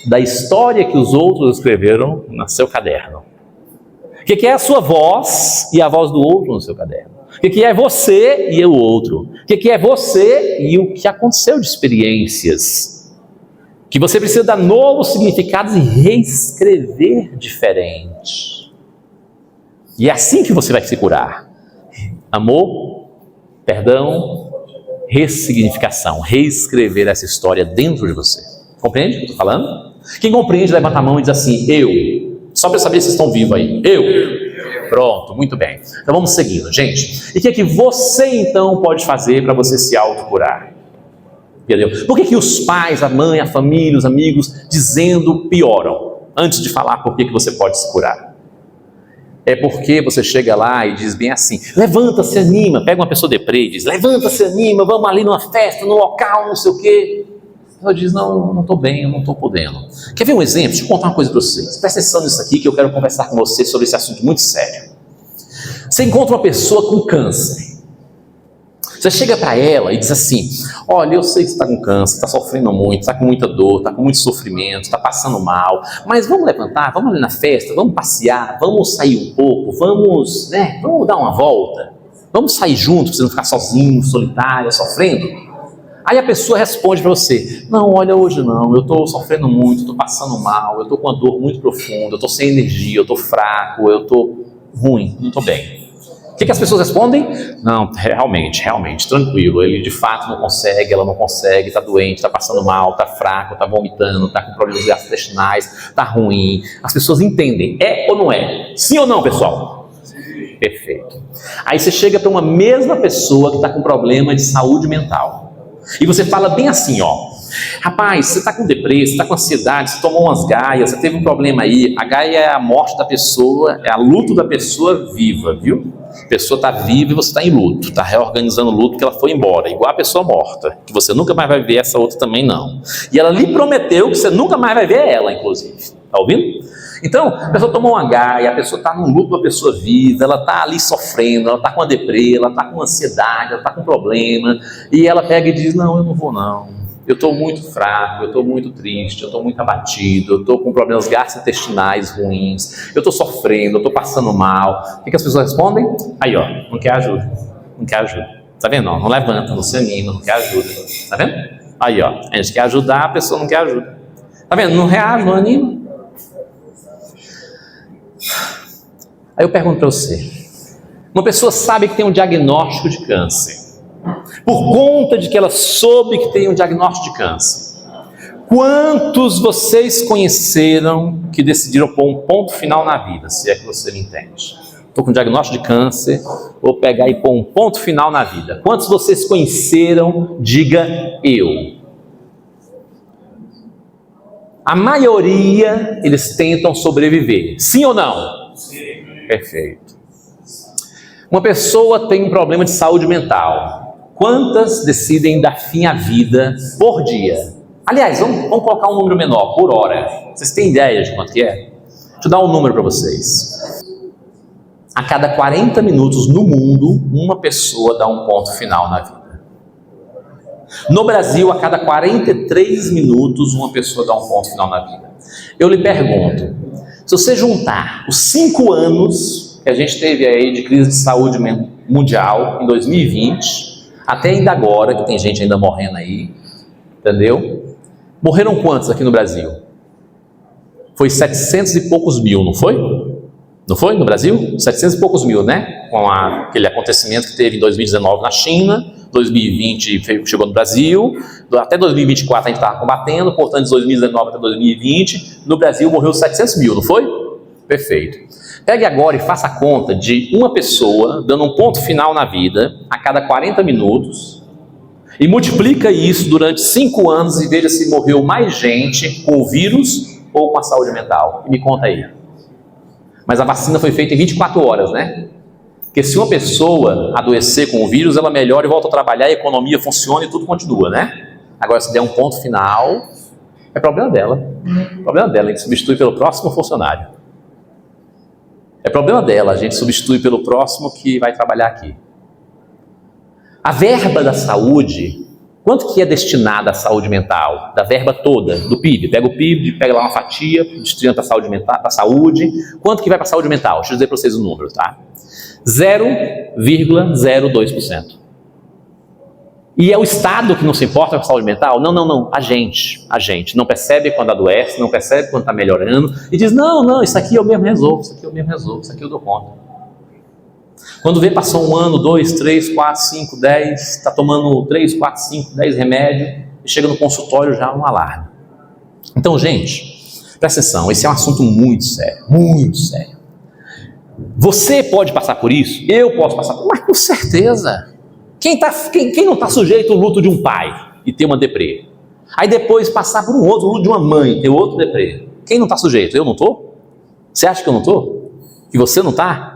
da história que os outros escreveram no seu caderno. O que é a sua voz e a voz do outro no seu caderno? O que é você e o outro? O que é você e o que aconteceu de experiências? Que você precisa dar novos significados e reescrever diferente. E é assim que você vai se curar. Amor, perdão, ressignificação. Reescrever essa história dentro de você. Compreende o que eu estou falando? Quem compreende, levanta a mão e diz assim, eu. Só para eu saber se estão vivos aí. Eu. Pronto, muito bem. Então vamos seguindo, gente. E o que você então pode fazer para você se autocurar? Entendeu? Por que os pais, a mãe, a família, os amigos dizendo pioram? Antes de falar por que você pode se curar. É porque você chega lá e diz bem assim, levanta, se anima, pega uma pessoa deprê e diz, levanta, se anima, vamos ali numa festa, num local, não sei o quê. Ela diz, não estou bem, eu não estou podendo. Quer ver um exemplo? Deixa eu contar uma coisa para vocês. Presta atenção nisso aqui que eu quero conversar com vocês sobre esse assunto muito sério. Você encontra uma pessoa com câncer. Você chega para ela e diz assim, olha, eu sei que você está com câncer, está sofrendo muito, está com muita dor, está com muito sofrimento, está passando mal, mas vamos levantar, vamos ali na festa, vamos passear, vamos sair um pouco, vamos dar uma volta, vamos sair juntos, para você não ficar sozinho, solitária, sofrendo. Aí a pessoa responde para você, não, olha, hoje não, eu estou sofrendo muito, estou passando mal, eu estou com uma dor muito profunda, eu estou sem energia, eu estou fraco, eu estou ruim, não estou bem. O que as pessoas respondem? Não, realmente, tranquilo, ele de fato não consegue, ela não consegue, está doente, está passando mal, está fraco, está vomitando, está com problemas gastrointestinais, está ruim. As pessoas entendem, é ou não é? Sim ou não, pessoal? Sim. Perfeito. Aí você chega para uma mesma pessoa que está com problema de saúde mental. E você fala bem assim, ó, rapaz, você está com depressão, você está com ansiedade, você tomou umas gaias, você teve um problema aí. A gaia é a morte da pessoa, é a luto da pessoa viva, viu? A pessoa está viva e você está em luto, está reorganizando o luto porque ela foi embora, igual a pessoa morta, que você nunca mais vai ver, essa outra também não. E ela lhe prometeu que você nunca mais vai ver ela, inclusive. Está ouvindo? Então, a pessoa tomou uma gaia, a pessoa está num luto da pessoa viva, ela está ali sofrendo, ela está com a deprê, ela está com ansiedade, ela está com problema, e ela pega e diz, não, eu não vou não, eu estou muito fraco, eu estou muito triste, eu estou muito abatido, eu estou com problemas gastrointestinais ruins, eu estou sofrendo, eu estou passando mal. O que as pessoas respondem? Aí ó, não quer ajuda, não quer ajuda, tá vendo? Não levanta, não se anima, não quer ajuda, tá vendo? Aí ó, a gente quer ajudar, a pessoa não quer ajuda, tá vendo? Não reage, não anima. Aí eu pergunto para você, uma pessoa sabe que tem um diagnóstico de câncer, por conta de que ela soube que tem um diagnóstico de câncer. Quantos vocês conheceram que decidiram pôr um ponto final na vida, se é que você me entende? Estou com diagnóstico de câncer, vou pegar e pôr um ponto final na vida. Quantos vocês conheceram? Diga eu. A maioria, eles tentam sobreviver. Sim ou não? Sim. Perfeito. Uma pessoa tem um problema de saúde mental. Quantas decidem dar fim à vida por dia? Aliás, vamos colocar um número menor, por hora. Vocês têm ideia de quanto que é? Deixa eu dar um número para vocês. A cada 40 minutos no mundo, uma pessoa dá um ponto final na vida. No Brasil, a cada 43 minutos, uma pessoa dá um ponto final na vida. Eu lhe pergunto, se você juntar os 5 anos que a gente teve aí de crise de saúde mundial em 2020, até ainda agora, que tem gente ainda morrendo aí, entendeu? Morreram quantos aqui no Brasil? Foi 700 e poucos mil, não foi? Não foi no Brasil? 700 e poucos mil, né? Com aquele acontecimento que teve em 2019 na China, 2020 chegou no Brasil, até 2024 a gente estava combatendo, portanto de 2019 até 2020, no Brasil morreu 700 mil, não foi? Perfeito. Pegue agora e faça a conta de uma pessoa dando um ponto final na vida a cada 40 minutos, e multiplica isso durante 5 anos e veja se morreu mais gente com o vírus ou com a saúde mental. E me conta aí. Mas a vacina foi feita em 24 horas, né? Porque se uma pessoa adoecer com o vírus, ela melhora e volta a trabalhar, a economia funciona e tudo continua, né? Agora, se der um ponto final, é problema dela. É problema dela, a gente substitui pelo próximo funcionário. É problema dela, a gente substitui pelo próximo que vai trabalhar aqui. A verba da saúde, quanto que é destinada à saúde mental? Da verba toda, do PIB. Pega o PIB, pega lá uma fatia, distribui para a saúde mental, para a saúde. Quanto que vai para a saúde mental? Deixa eu dizer para vocês o número, tá? 0,02%. E é o Estado que não se importa com a saúde mental? Não. A gente não percebe quando adoece, não percebe quando está melhorando e diz, não, isso aqui eu mesmo resolvo, isso aqui eu dou conta. Quando vê, passou 1 ano, 2, 3, 4, 5, 10, está tomando 3, 4, 5, 10 remédios e chega no consultório já um alarme. Então, gente, presta atenção, esse é um assunto muito sério, muito sério. Você pode passar por isso, eu posso passar por isso, mas com certeza. Quem não está sujeito ao luto de um pai e ter uma deprê? Aí depois passar por um outro, o luto de uma mãe, ter outro deprê. Quem não está sujeito? Eu não estou? Você acha que eu não estou? Que você não está?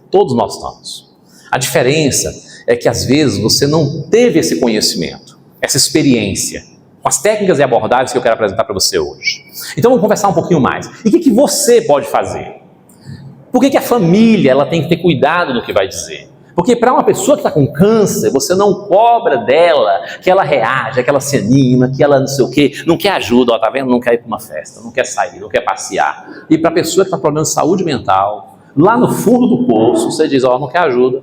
Todos nós estamos. A diferença é que às vezes você não teve esse conhecimento, essa experiência, com as técnicas e abordagens que eu quero apresentar para você hoje. Então vamos conversar um pouquinho mais. E o que você pode fazer? Por que a família ela tem que ter cuidado no que vai dizer? Porque para uma pessoa que está com câncer, você não cobra dela que ela reage, que ela se anima, que ela não sei o quê, não quer ajuda, ó, tá vendo? Não quer ir para uma festa, não quer sair, não quer passear. E para a pessoa que está com problema de saúde mental, lá no fundo do poço, você diz, não quer ajuda,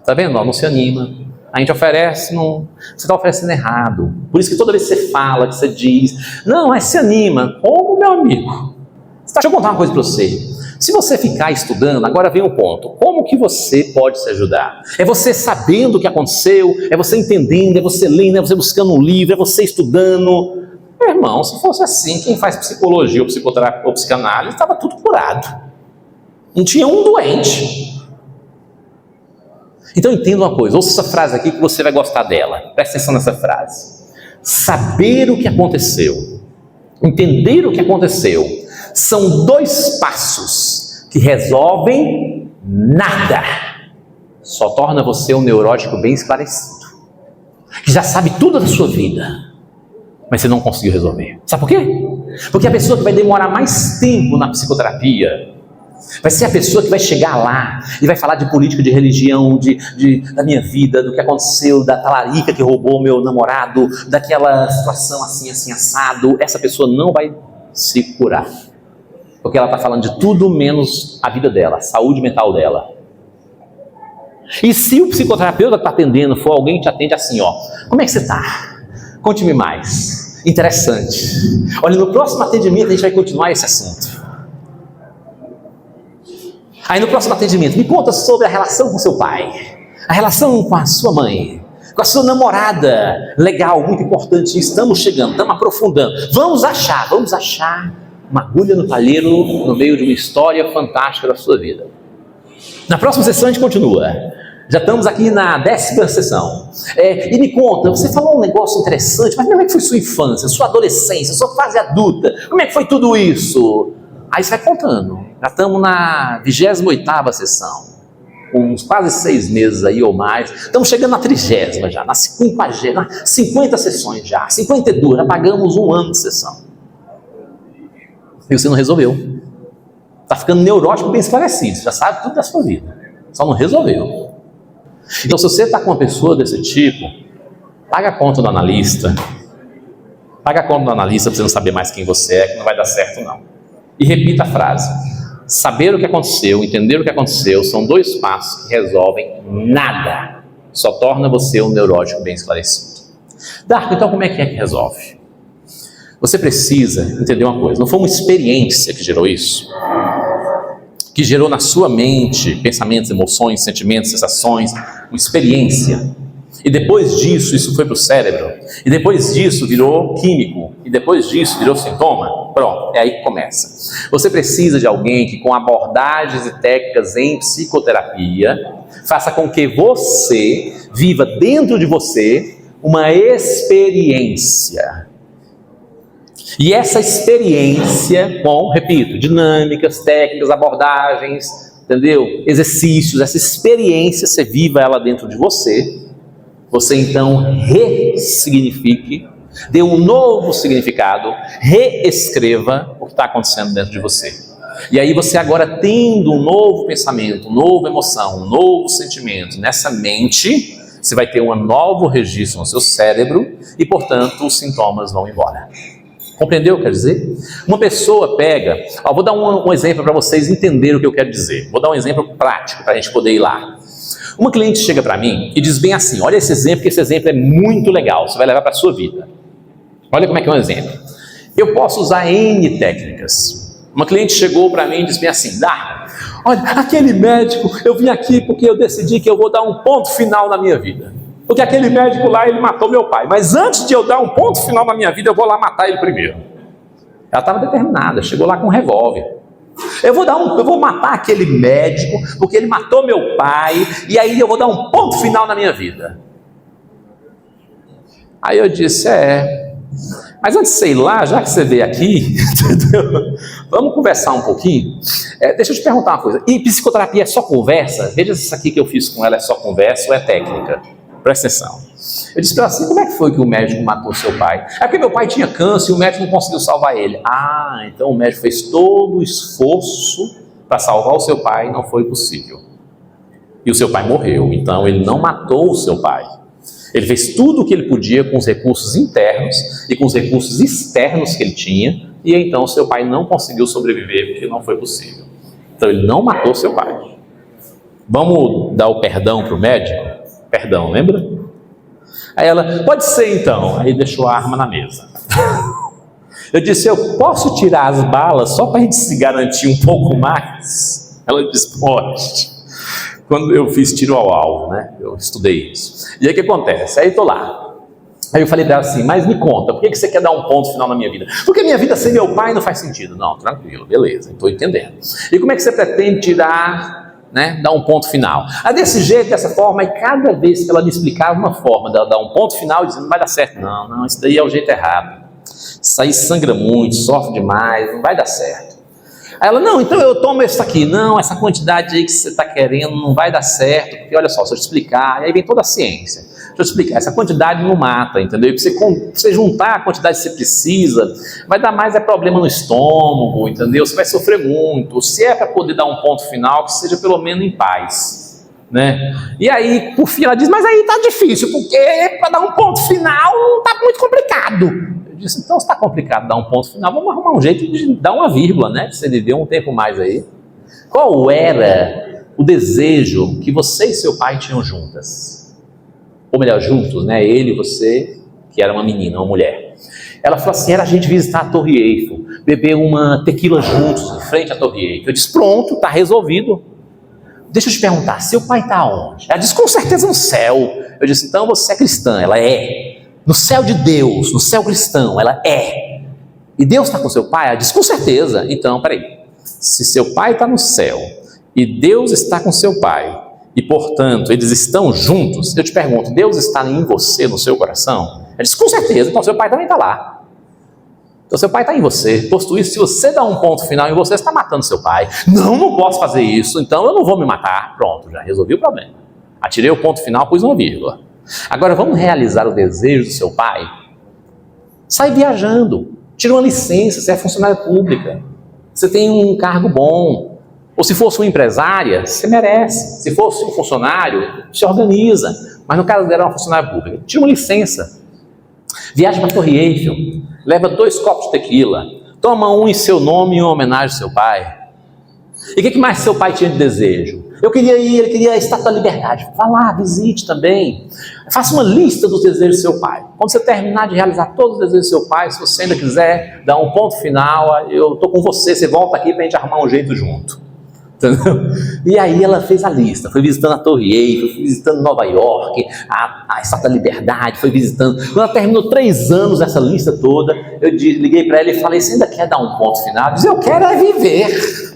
tá vendo? Não se anima, a gente oferece, você está oferecendo errado. Por isso que toda vez que você fala, que você diz, não, mas se anima, como meu amigo? Deixa eu contar uma coisa para você. Se você ficar estudando, agora vem o ponto, como que você pode se ajudar? É você sabendo o que aconteceu, é você entendendo, é você lendo, é você buscando um livro, é você estudando. Meu irmão, se fosse assim, quem faz psicologia ou psicoterapia ou psicanálise, estava tudo curado. Não tinha um doente. Então entenda uma coisa, ouça essa frase aqui que você vai gostar dela. Presta atenção nessa frase. Saber o que aconteceu, entender o que aconteceu, são 2 passos que resolvem nada. Só torna você um neurótico bem esclarecido, que já sabe tudo da sua vida, mas você não conseguiu resolver. Sabe por quê? Porque a pessoa que vai demorar mais tempo na psicoterapia vai ser a pessoa que vai chegar lá e vai falar de política, de religião, da minha vida, do que aconteceu, da talarica que roubou meu namorado, daquela situação assim assado. Essa pessoa não vai se curar, porque ela está falando de tudo menos a vida dela, a saúde mental dela. E se o psicoterapeuta que está atendendo for alguém que te atende assim, como é que você está? Conte-me mais. Interessante. Olha, no próximo atendimento a gente vai continuar esse assunto. Aí no próximo atendimento, me conta sobre a relação com seu pai, a relação com a sua mãe, com a sua namorada. Legal, muito importante, estamos chegando, estamos aprofundando. Vamos achar uma agulha no palheiro no meio de uma história fantástica da sua vida. Na próxima sessão a gente continua. Já estamos aqui na 10ª sessão. E me conta, você falou um negócio interessante, mas como é que foi sua infância, sua adolescência, sua fase adulta? Como é que foi tudo isso? Aí você vai contando. Já estamos na 28ª sessão. Com uns quase 6 meses aí ou mais. Estamos chegando na 30ª já, na 50 sessões já. 52, já pagamos 1 ano de sessão. E você não resolveu. Está ficando neurótico bem esclarecido. Já sabe tudo da sua vida. Só não resolveu. Então, se você está com uma pessoa desse tipo, paga a conta do analista. Paga a conta do analista para você não saber mais quem você é, que não vai dar certo não. E repita a frase. Saber o que aconteceu, entender o que aconteceu, são 2 passos que resolvem nada. Só torna você um neurótico bem esclarecido. Darko, então como é que resolve? Você precisa entender uma coisa. Não foi uma experiência que gerou isso? Que gerou na sua mente pensamentos, emoções, sentimentos, sensações, uma experiência. E depois disso, isso foi para o cérebro. E depois disso virou químico. E depois disso virou sintoma. Pronto, é aí que começa. Você precisa de alguém que com abordagens e técnicas em psicoterapia faça com que você viva dentro de você uma experiência. E essa experiência com, repito, dinâmicas, técnicas, abordagens, entendeu? Exercícios, essa experiência, você viva ela dentro de você. Você então ressignifique, dê um novo significado, reescreva o que está acontecendo dentro de você. E aí você agora tendo um novo pensamento, uma nova emoção, um novo sentimento nessa mente, você vai ter um novo registro no seu cérebro e, portanto, os sintomas vão embora. Compreendeu o que eu quero dizer? Uma pessoa pega... vou dar um exemplo para vocês entenderem o que eu quero dizer. Vou dar um exemplo prático para a gente poder ir lá. Uma cliente chega para mim e diz bem assim, olha esse exemplo, que esse exemplo é muito legal, você vai levar para a sua vida. Olha como é que é um exemplo. Eu posso usar N técnicas. Uma cliente chegou para mim e disse bem assim, olha, aquele médico, eu vim aqui porque eu decidi que eu vou dar um ponto final na minha vida. Porque aquele médico lá, ele matou meu pai. Mas antes de eu dar um ponto final na minha vida, eu vou lá matar ele primeiro. Ela estava determinada, chegou lá com um revólver. Eu vou matar aquele médico, porque ele matou meu pai, e aí eu vou dar um ponto final na minha vida. Aí eu disse, mas antes de você ir lá, já que você veio aqui, entendeu? Vamos conversar um pouquinho? Deixa eu te perguntar uma coisa, e psicoterapia é só conversa? Veja se isso aqui que eu fiz com ela é só conversa ou é técnica. Presta atenção. Eu disse para ela assim, como é que foi que o médico matou seu pai? É porque meu pai tinha câncer e o médico não conseguiu salvar ele. Então o médico fez todo o esforço para salvar o seu pai e não foi possível. E o seu pai morreu, então ele não matou o seu pai. Ele fez tudo o que ele podia com os recursos internos e com os recursos externos que ele tinha, e então o seu pai não conseguiu sobreviver porque não foi possível. Então ele não matou seu pai. Vamos dar o perdão para o médico? Perdão, lembra? Aí ela, pode ser então. Aí deixou a arma na mesa. Eu disse, eu posso tirar as balas só para a gente se garantir um pouco mais? Ela disse, pode. Quando eu fiz tiro ao alvo, né? Eu estudei isso. E aí o que acontece? Aí estou lá. Aí eu falei para ela assim, mas me conta, por que você quer dar um ponto final na minha vida? Porque minha vida sem meu pai não faz sentido. Não, tranquilo, beleza, estou entendendo. E como é que você pretende tirar... dar um ponto final. Desse jeito, dessa forma, e cada vez que ela me explicava uma forma de dar um ponto final, dizendo, não vai dar certo, não, isso daí é o jeito errado. Isso aí sangra muito, sofre demais, não vai dar certo. Aí ela, não, então eu tomo isso aqui. Não, essa quantidade aí que você está querendo não vai dar certo, porque olha só, se eu te explicar, aí vem toda a ciência. Deixa eu te explicar, essa quantidade não mata, entendeu? E você juntar a quantidade que você precisa, vai dar mais problema no estômago, entendeu? Você vai sofrer muito. Se é para poder dar um ponto final, que seja pelo menos em paz, né? E aí, por fim, ela diz, mas aí tá difícil, porque para dar um ponto final tá muito complicado. Eu disse, então se está complicado dar um ponto final, vamos arrumar um jeito de dar uma vírgula, né? Você viveu um tempo mais aí. Qual era o desejo que você e seu pai tinham juntas? Ou melhor, juntos, né? Ele e você, que era uma menina, uma mulher. Ela falou assim, era a gente visitar a Torre Eiffel, beber uma tequila juntos, em frente à Torre Eiffel. Eu disse, pronto, está resolvido. Deixa eu te perguntar, seu pai está onde? Ela disse, com certeza no céu. Eu disse, então você é cristã. Ela é. No céu de Deus, no céu cristão, ela é. E Deus está com seu pai? Ela disse, com certeza. Então, peraí. Se seu pai está no céu e Deus está com seu pai, e portanto eles estão juntos, eu te pergunto, Deus está em você, no seu coração? Ela disse, com certeza. Então seu pai também está lá. Então seu pai está em você. Posto isso, se você dá um ponto final em você, você está matando seu pai. Não posso fazer isso, então eu não vou me matar. Pronto, já resolvi o problema. Atirei o ponto final, pus uma vírgula. Agora vamos realizar o desejo do seu pai? Sai viajando, tira uma licença, você é funcionária pública, você tem um cargo bom. Ou se fosse uma empresária, você merece. Se fosse um funcionário, se organiza. Mas no caso dela, é uma funcionária pública. Tira uma licença. Viaja para a Torre Eiffel, leva 2 copos de tequila, toma um em seu nome em homenagem ao seu pai. E o que mais seu pai tinha de desejo? Eu queria ir, ele queria a Estátua da Liberdade. Vá lá, visite também. Faça uma lista dos desejos do seu pai. Quando você terminar de realizar todos os desejos do seu pai, se você ainda quiser dar um ponto final, eu estou com você, você volta aqui para a gente arrumar um jeito junto. Entendeu? E aí ela fez a lista, foi visitando a Torre Eiffel, foi visitando Nova York, a Estátua da Liberdade, foi visitando. Quando ela terminou 3 anos essa lista toda, eu liguei para ela e falei, você ainda quer dar um ponto final? Diz, eu quero é viver.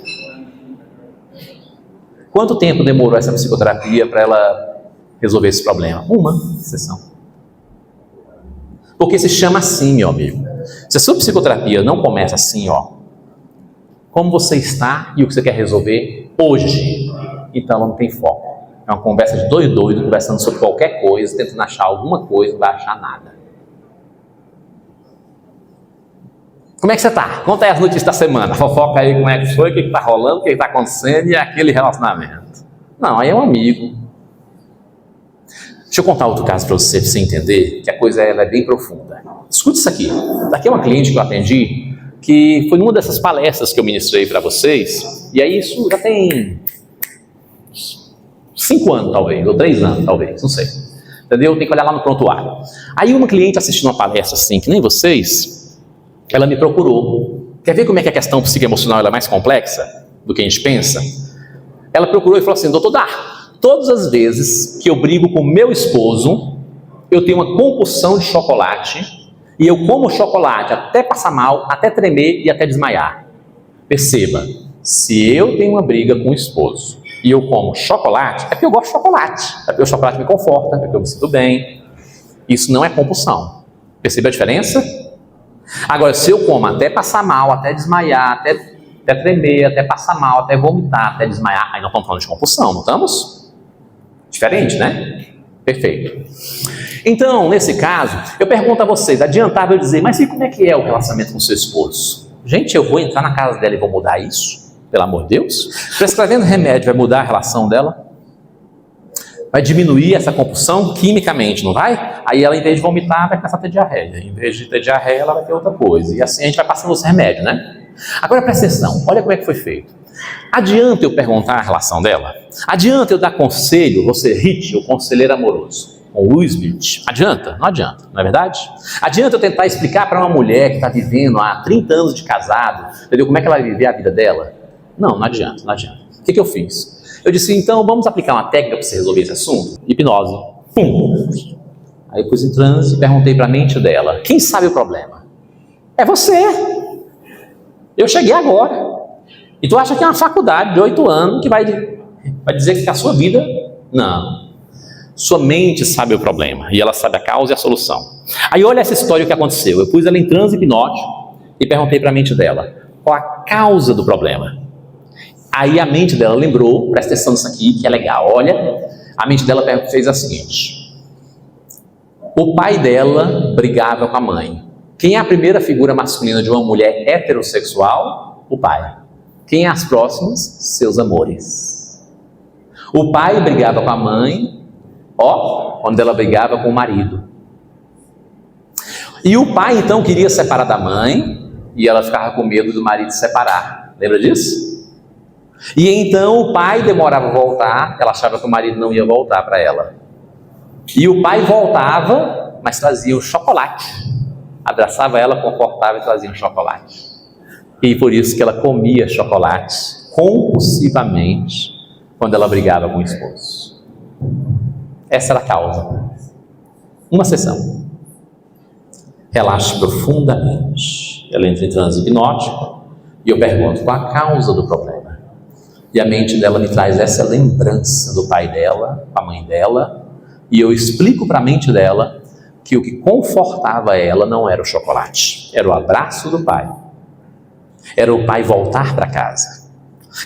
Quanto tempo demorou essa psicoterapia para ela resolver esse problema? Uma sessão. Porque se chama assim, meu amigo. Se a sua psicoterapia não começa assim, ó, como você está e o que você quer resolver hoje, então ela não tem foco. É uma conversa de doido conversando sobre qualquer coisa, tentando achar alguma coisa, não vai achar nada. Como é que você está? Conta aí as notícias da semana, fofoca aí como é que foi, o que está rolando, o que está acontecendo e aquele relacionamento. Não, aí é um amigo. Deixa eu contar outro caso para você entender que a coisa ela é bem profunda. Escute isso aqui. Daqui é uma cliente que eu atendi, que foi numa dessas palestras que eu ministrei para vocês, e aí isso já tem 5 anos talvez, ou 3 anos talvez, não sei. Entendeu? Tem que olhar lá no prontuário. Aí uma cliente assistindo uma palestra assim, que nem vocês, ela me procurou. Quer ver como é que a questão psicoemocional ela é mais complexa do que a gente pensa? Ela procurou e falou assim, doutor Dar, todas as vezes que eu brigo com meu esposo, eu tenho uma compulsão de chocolate, e eu como chocolate até passar mal, até tremer e até desmaiar. Perceba, se eu tenho uma briga com o esposo e eu como chocolate, é porque eu gosto de chocolate. É porque o chocolate me conforta, é porque eu me sinto bem. Isso não é compulsão. Perceba a diferença? Agora, se eu como até passar mal, até desmaiar, até tremer, até passar mal, até vomitar, até desmaiar, aí nós estamos falando de compulsão, não estamos? Diferente, né? Perfeito. Então, nesse caso, eu pergunto a vocês, adiantava eu dizer, mas e como é que é o relacionamento com seu esposo? Gente, eu vou entrar na casa dela e vou mudar isso? Pelo amor de Deus? Prescrevendo remédio vai mudar a relação dela? Vai diminuir essa compulsão quimicamente, não vai? Aí ela, em vez de vomitar, vai começar a ter diarreia. Em vez de ter diarreia, ela vai ter outra coisa. E assim a gente vai passando os remédios, né? Agora presta atenção, olha como é que foi feito. Adianta eu perguntar a relação dela? Adianta eu dar conselho, você Hit, o conselheiro amoroso, com Will Smith? Adianta? Não adianta, não é verdade? Adianta eu tentar explicar para uma mulher que está vivendo há 30 anos de casado, entendeu? Como é que ela vai viver a vida dela? Não, não adianta, não adianta. O que eu fiz? Eu disse, então vamos aplicar uma técnica para você resolver esse assunto? Hipnose. Pum! Aí eu pus em transe e perguntei para a mente dela, quem sabe o problema? É você! Eu cheguei agora. E tu acha que é uma faculdade de 8 anos que vai dizer que a sua vida... Não. Sua mente sabe o problema e ela sabe a causa e a solução. Aí olha essa história, o que aconteceu. Eu pus ela em transe hipnótico e perguntei para a mente dela, qual a causa do problema? Aí a mente dela lembrou, presta atenção nisso aqui que é legal, olha, a mente dela fez a seguinte, o pai dela brigava com a mãe. Quem é a primeira figura masculina de uma mulher heterossexual? O pai. Quem é as próximas? Seus amores. O pai brigava com a mãe, quando ela brigava com o marido. E o pai então queria separar da mãe, e ela ficava com medo do marido se separar. Lembra disso? E então o pai demorava a voltar, ela achava que o marido não ia voltar para ela. E o pai voltava, mas trazia um chocolate. Abraçava ela, confortava e trazia um chocolate. E por isso que ela comia chocolate compulsivamente quando ela brigava com o esposo. Essa era a causa. Uma sessão. Relaxe profundamente. Ela entra em transe hipnótico e eu pergunto qual a causa do problema. E a mente dela me traz essa lembrança do pai dela, da mãe dela, e eu explico para a mente dela que o que confortava ela não era o chocolate, era o abraço do pai. Era o pai voltar para casa.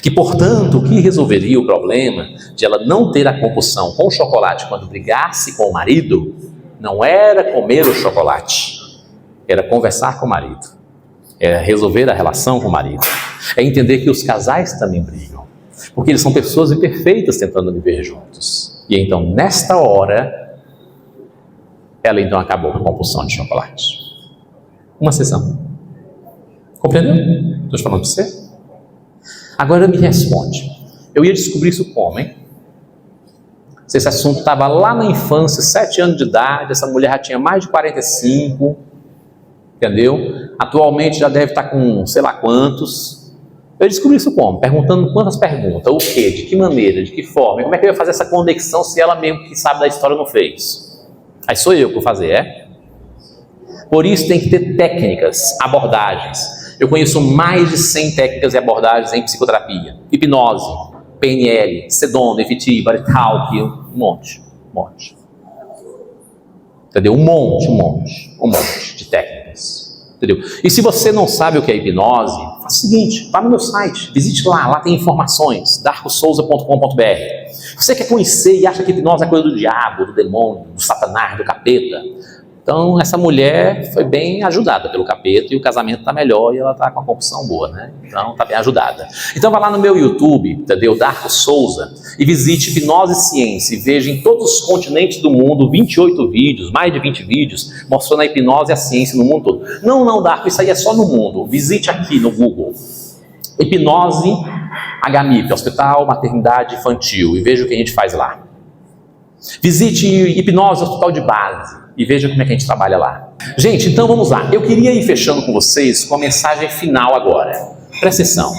Que, portanto, o que resolveria o problema de ela não ter a compulsão com o chocolate quando brigasse com o marido, não era comer o chocolate, era conversar com o marido, era resolver a relação com o marido, é entender que os casais também brigam, porque eles são pessoas imperfeitas tentando viver juntos. E então, nesta hora, ela então acabou com a compulsão de chocolate. Uma sessão. Compreendeu? Estou falando para você? Agora me responde. Eu ia descobrir isso como, hein? Se esse assunto estava lá na infância, 7 anos de idade, essa mulher já tinha mais de 45, entendeu? Atualmente já deve estar com sei lá quantos. Eu descobri isso como? Perguntando quantas perguntas, o quê, de que maneira, de que forma, como é que eu ia fazer essa conexão se ela mesmo que sabe da história não fez? Aí sou eu que vou fazer, é? Por isso tem que ter técnicas, abordagens. Eu conheço mais de 100 técnicas e abordagens em psicoterapia. Hipnose, PNL, Sedona, EFT, Baritalk, um monte. Entendeu? Um monte de técnicas. Entendeu? E se você não sabe o que é hipnose, faça o seguinte, vá no meu site, visite lá tem informações, darcosouza.com.br. Você quer conhecer e acha que hipnose é coisa do diabo, do demônio, do satanás, do capeta? Então, essa mulher foi bem ajudada pelo capeta e o casamento está melhor e ela está com a compulsão boa, né? Então, está bem ajudada. Então, vá lá no meu YouTube, entendeu? Darco Souza, e visite Hipnose e Ciência e veja em todos os continentes do mundo 28 vídeos, mais de 20 vídeos, mostrando a hipnose e a ciência no mundo todo. Não, Darco, isso aí é só no mundo. Visite aqui no Google. Hipnose HMIP, Hospital Maternidade Infantil, e veja o que a gente faz lá. Visite Hipnose Hospital de Base e veja como é que a gente trabalha lá. Gente, então vamos lá. Eu queria ir fechando com vocês com a mensagem final agora. Presta atenção.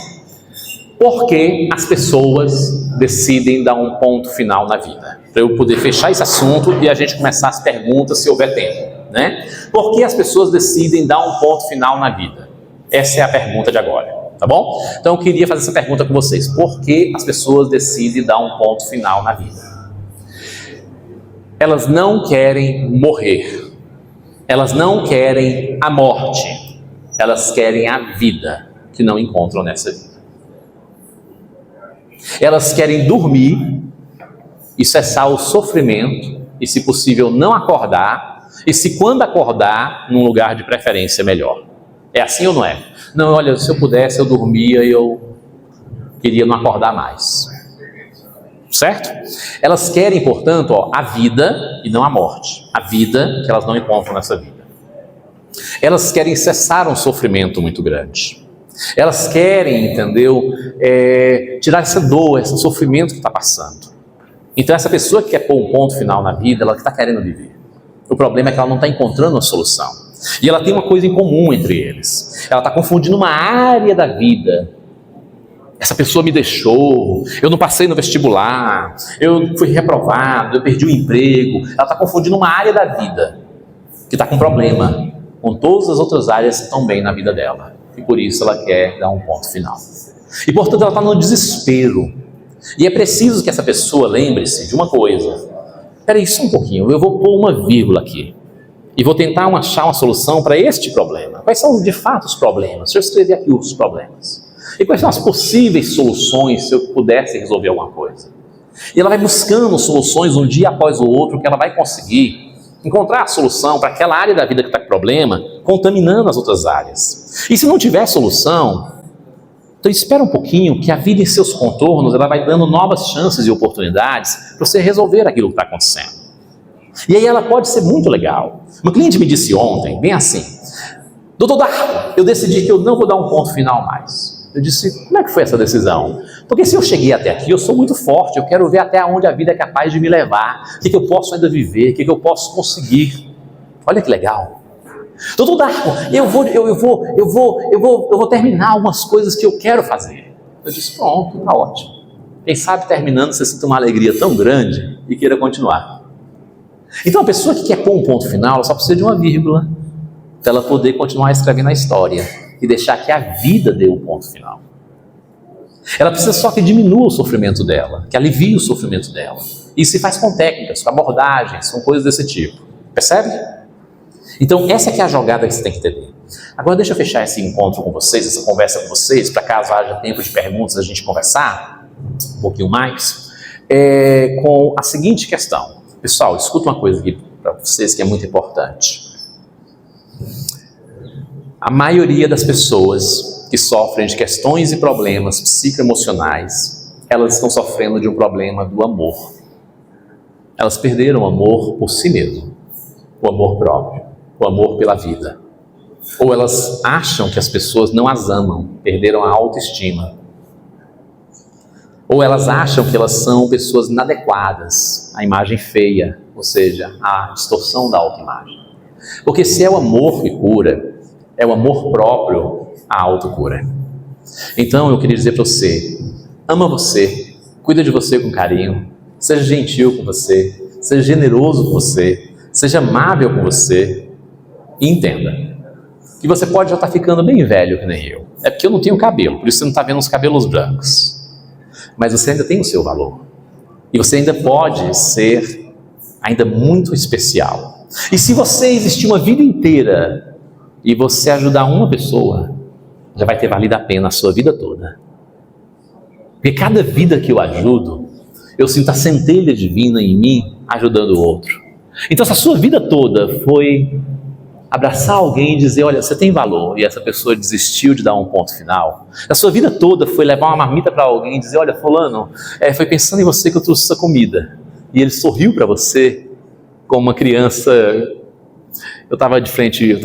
Por que as pessoas decidem dar um ponto final na vida? Para eu poder fechar esse assunto e a gente começar as perguntas se houver tempo, né? Por que as pessoas decidem dar um ponto final na vida? Essa é a pergunta de agora, tá bom? Então eu queria fazer essa pergunta com vocês. Por que as pessoas decidem dar um ponto final na vida? Elas não querem morrer, elas não querem a morte, elas querem a vida que não encontram nessa vida. Elas querem dormir e cessar o sofrimento e, se possível, não acordar, e se quando acordar, num lugar de preferência melhor. É assim ou não é? Não, olha, se eu pudesse eu dormia e eu queria não acordar mais. Certo? Elas querem, portanto, a vida e não a morte. A vida que elas não encontram nessa vida. Elas querem cessar um sofrimento muito grande. Elas querem, entendeu, tirar essa dor, esse sofrimento que está passando. Então essa pessoa que quer pôr um ponto final na vida, ela está querendo viver. O problema é que ela não está encontrando uma solução. E ela tem uma coisa em comum entre eles. Ela está confundindo uma área da vida. Essa pessoa me deixou, eu não passei no vestibular, eu fui reprovado, eu perdi o emprego. Ela está confundindo uma área da vida que está com problema, com todas as outras áreas que estão bem na vida dela. E por isso ela quer dar um ponto final. E portanto ela está no desespero. E é preciso que essa pessoa lembre-se de uma coisa. Espera aí só um pouquinho, eu vou pôr uma vírgula aqui. E vou tentar achar uma solução para este problema. Quais são de fato os problemas? Deixa eu escrever aqui os problemas. E quais são as possíveis soluções se eu pudesse resolver alguma coisa? E ela vai buscando soluções um dia após o outro que ela vai conseguir encontrar a solução para aquela área da vida que está com problema, contaminando as outras áreas. E se não tiver solução, então espera um pouquinho que a vida em seus contornos ela vai dando novas chances e oportunidades para você resolver aquilo que está acontecendo. E aí ela pode ser muito legal. Uma cliente me disse ontem, bem assim, Doutor Darco, eu decidi que eu não vou dar um ponto final mais. Eu disse, como é que foi essa decisão? Porque se eu cheguei até aqui, eu sou muito forte, eu quero ver até onde a vida é capaz de me levar, o que eu posso ainda viver, o que eu posso conseguir. Olha que legal. Doutor Darco, eu vou terminar algumas coisas que eu quero fazer. Eu disse, pronto, tá ótimo. Quem sabe terminando você sinta uma alegria tão grande e queira continuar. Então a pessoa que quer pôr um ponto final, ela só precisa de uma vírgula para ela poder continuar escrevendo a história e deixar que a vida dê o ponto final. Ela precisa só que diminua o sofrimento dela, que alivie o sofrimento dela. Isso se faz com técnicas, com abordagens, com coisas desse tipo. Percebe? Então essa que é a jogada que você tem que entender. Agora deixa eu fechar esse encontro com vocês, essa conversa com vocês, para caso haja tempo de perguntas a gente conversar um pouquinho mais, com a seguinte questão. Pessoal, escuta uma coisa aqui para vocês que é muito importante. A maioria das pessoas que sofrem de questões e problemas psicoemocionais, elas estão sofrendo de um problema do amor. Elas perderam o amor por si mesmo, o amor próprio, o amor pela vida. Ou elas acham que as pessoas não as amam, perderam a autoestima. Ou elas acham que elas são pessoas inadequadas, a imagem feia, ou seja, a distorção da autoimagem. Porque se é o amor que cura, é o amor próprio a autocura. Então eu queria dizer para você, ama você, cuida de você com carinho, seja gentil com você, seja generoso com você, seja amável com você e entenda que você pode já estar ficando bem velho que nem eu. É porque eu não tenho cabelo, por isso você não está vendo os cabelos brancos. Mas você ainda tem o seu valor. E você ainda pode ser ainda muito especial. E se você existir uma vida inteira e você ajudar uma pessoa, já vai ter valido a pena a sua vida toda. Porque cada vida que eu ajudo, eu sinto a centelha divina em mim ajudando o outro. Então se a sua vida toda foi abraçar alguém e dizer, olha, você tem valor, e essa pessoa desistiu de dar um ponto final. A sua vida toda foi levar uma marmita para alguém e dizer, olha, fulano, foi pensando em você que eu trouxe essa comida. E ele sorriu para você como uma criança. Eu estava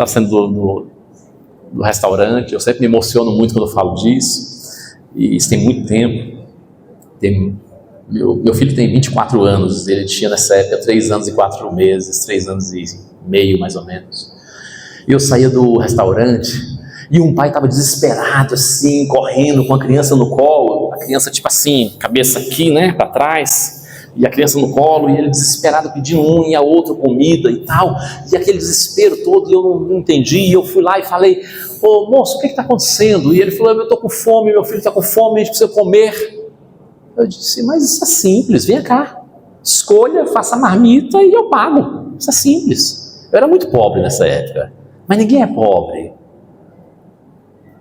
saindo do restaurante, eu sempre me emociono muito quando eu falo disso, e isso tem muito tempo. Meu filho tem 24 anos, ele tinha nessa época 3 anos e 4 meses, 3 anos e meio mais ou menos. E eu saía do restaurante e um pai estava desesperado assim, correndo com a criança no colo, a criança tipo assim, cabeça aqui, né, para trás, e a criança no colo, e ele desesperado pedindo um e a outro comida e tal, e aquele desespero todo, e eu não entendi, e eu fui lá e falei, ô moço, o que está acontecendo? E ele falou, eu estou com fome, meu filho está com fome, a gente precisa comer. Eu disse, mas isso é simples, vem cá, escolha, faça a marmita e eu pago, isso é simples. Eu era muito pobre nessa época. Mas ninguém é pobre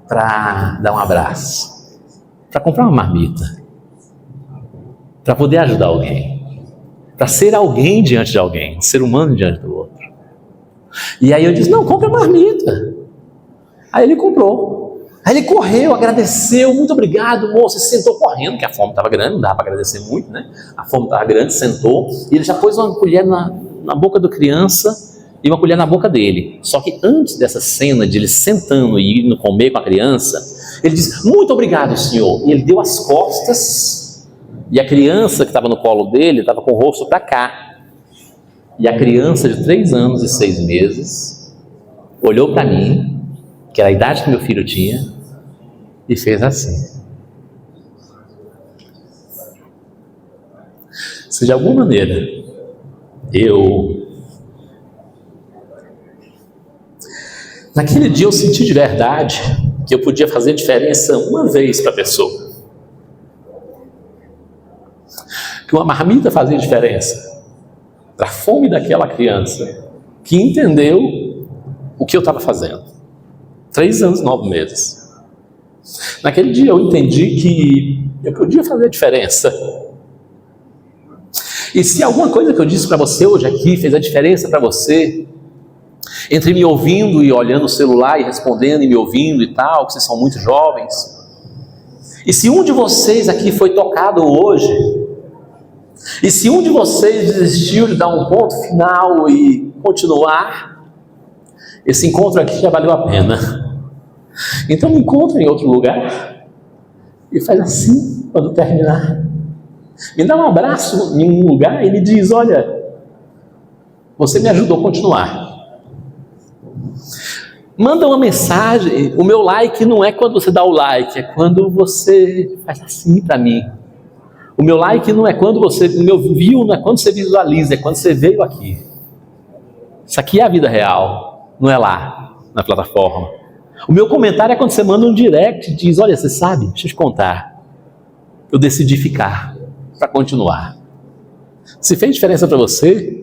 para dar um abraço, para comprar uma marmita, para poder ajudar alguém, para ser alguém diante de alguém, um ser humano diante do outro. E aí eu disse, não, compra a marmita. Aí ele comprou. Aí ele correu, agradeceu, muito obrigado, moço. Ele sentou correndo, porque a fome estava grande, não dava para agradecer muito, né? A fome estava grande, sentou, e ele já pôs uma colher na boca da criança, e uma colher na boca dele. Só que antes dessa cena de ele sentando e indo comer com a criança, ele disse, muito obrigado, senhor. E ele deu as costas, e a criança que estava no colo dele estava com o rosto para cá. E a criança de 3 anos e 6 meses olhou para mim, que era a idade que meu filho tinha, e fez assim. Se de alguma maneira naquele dia eu senti de verdade que eu podia fazer diferença uma vez para a pessoa. Que uma marmita fazia diferença para a fome daquela criança que entendeu o que eu estava fazendo. 3 anos e 9 meses. Naquele dia eu entendi que eu podia fazer diferença. E se alguma coisa que eu disse para você hoje aqui fez a diferença para você, entre me ouvindo e olhando o celular e respondendo e me ouvindo e tal, que vocês são muito jovens, e se um de vocês aqui foi tocado hoje, e se um de vocês desistiu de dar um ponto final e continuar, esse encontro aqui já valeu a pena. Então me encontra em outro lugar e faz assim quando terminar. Me dá um abraço em um lugar e me diz, olha, você me ajudou a continuar. Manda uma mensagem. O meu like não é quando você dá o like, é quando você faz assim para mim. O meu like não é quando você, o meu view não é quando você visualiza, é quando você veio aqui. Isso aqui é a vida real, não é lá, na plataforma. O meu comentário é quando você manda um direct e diz, olha, você sabe, deixa eu te contar, eu decidi ficar para continuar. Se fez diferença para você,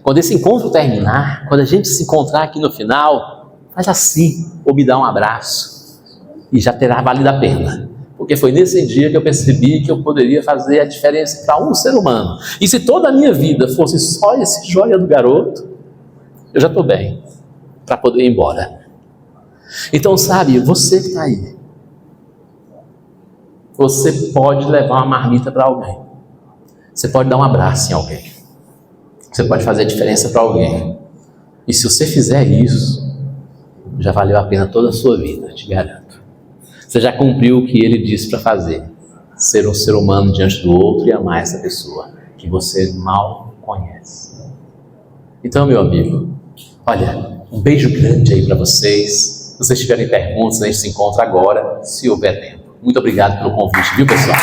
quando esse encontro terminar, quando a gente se encontrar aqui no final, faz assim, ou me dá um abraço, e já terá valido a pena. Porque foi nesse dia que eu percebi que eu poderia fazer a diferença para um ser humano. E se toda a minha vida fosse só esse joia do garoto, eu já estou bem para poder ir embora. Então, sabe, você que está aí, você pode levar uma marmita para alguém. Você pode dar um abraço em alguém. Você pode fazer a diferença para alguém. E se você fizer isso, já valeu a pena toda a sua vida, te garanto. Você já cumpriu o que ele disse para fazer. Ser um ser humano diante do outro e amar essa pessoa que você mal conhece. Então, meu amigo, olha, um beijo grande aí para vocês. Se vocês tiverem perguntas, a gente se encontra agora, se houver tempo. Muito obrigado pelo convite, viu, pessoal?